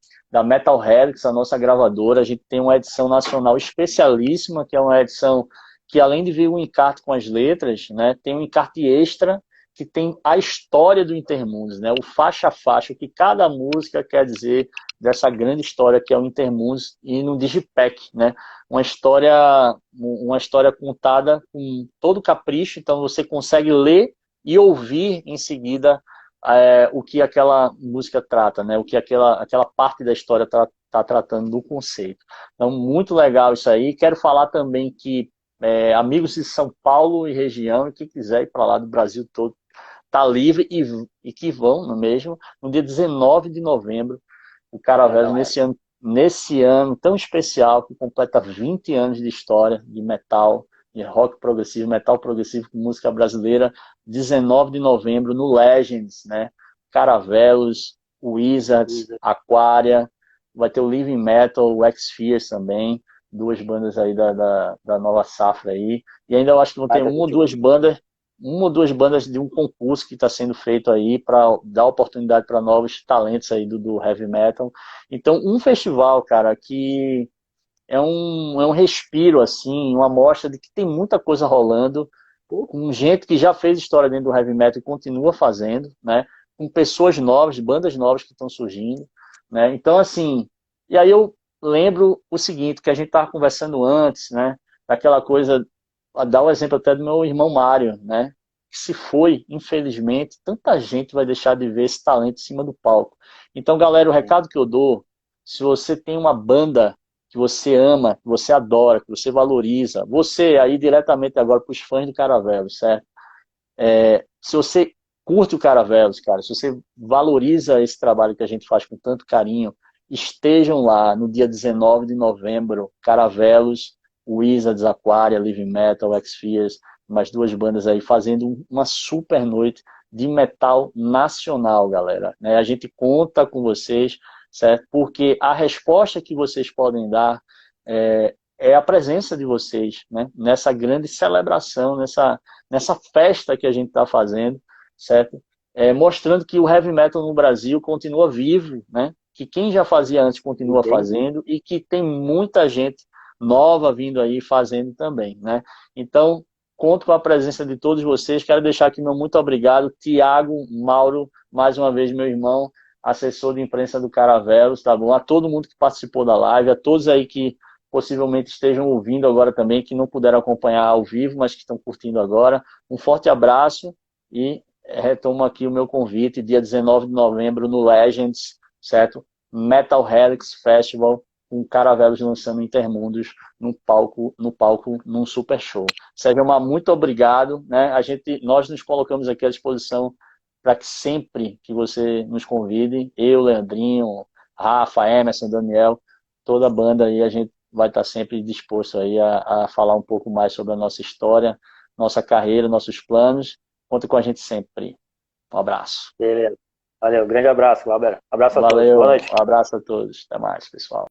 Metal Helix, a nossa gravadora. A gente tem uma edição nacional especialíssima, que é uma edição que, além de vir um encarte com as letras, né, tem um encarte extra que tem a história do Intermundos, né, o faixa a faixa, o que cada música quer dizer dessa grande história que é o Intermundos, e no Digipack, né, uma história contada com todo capricho. Então você consegue ler e ouvir em seguida o que aquela música trata, né? O que aquela parte da história tá tratando do conceito. Então, muito legal isso aí. Quero falar também que amigos de São Paulo e região, e quem quiser ir para lá do Brasil todo, tá livre e que vão no mesmo, no dia 19 de novembro, o Caravelas, nesse ano tão especial, que completa 20 anos de história de metal, de rock progressivo, metal progressivo com música brasileira, 19 de novembro, no Legends, né? Caravelos, Wizards, Aquaria, vai ter o Living Metal, o X-Fears também, duas bandas aí da nova safra aí, e ainda eu acho que vão ter uma ou duas bandas de um concurso que está sendo feito aí para dar oportunidade para novos talentos aí do heavy metal. Então, um festival, cara, que é um respiro, assim, uma amostra de que tem muita coisa rolando, com gente que já fez história dentro do heavy metal e continua fazendo, né? Com pessoas novas, bandas novas que estão surgindo, né? Então, assim, e aí eu lembro o seguinte, que a gente estava conversando antes, né? Daquela coisa, a dar o exemplo até do meu irmão Mário, né? Que se foi, infelizmente, tanta gente vai deixar de ver esse talento em cima do palco. Então, galera, o recado que eu dou, se você tem uma banda que você ama, que você adora, que você valoriza, você aí diretamente agora para os fãs do Caravelos, certo? Se você curte o Caravelos, cara, se você valoriza esse trabalho que a gente faz com tanto carinho, estejam lá no dia 19 de novembro, Caravelos, Wizards, Aquaria, Living Metal, X-Fears, mais duas bandas aí fazendo uma super noite de metal nacional, galera. Né? A gente conta com vocês, certo? Porque a resposta que vocês podem dar é a presença de vocês, né? Nessa grande celebração, nessa festa que a gente está fazendo, certo? Mostrando que o heavy metal no Brasil continua vivo, né? Que quem já fazia antes continua fazendo e que tem muita gente nova vindo aí fazendo também, né? Então, conto com a presença de todos vocês. Quero deixar aqui meu muito obrigado, Tiago, Mauro, mais uma vez meu irmão, assessor de imprensa do Caravelos, tá bom? A todo mundo que participou da live, a todos aí que possivelmente estejam ouvindo agora também, que não puderam acompanhar ao vivo, mas que estão curtindo agora. Um forte abraço e retomo aqui o meu convite, dia 19 de novembro no Legends, certo? Metal Helix Festival, com Caravelos lançando Intermundos no palco, num super show. Sérgio, muito obrigado, né? Nós nos colocamos aqui à disposição para que sempre que você nos convide, eu, Leandrinho, Rafa, Emerson, Daniel, toda a banda aí, a gente vai estar sempre disposto aí a falar um pouco mais sobre a nossa história, nossa carreira, nossos planos. Conta com a gente sempre. Um abraço. Beleza. Valeu, grande abraço, Glauber. Abraço a todos. Valeu, Boa noite. um abraço a todos. Até mais, pessoal.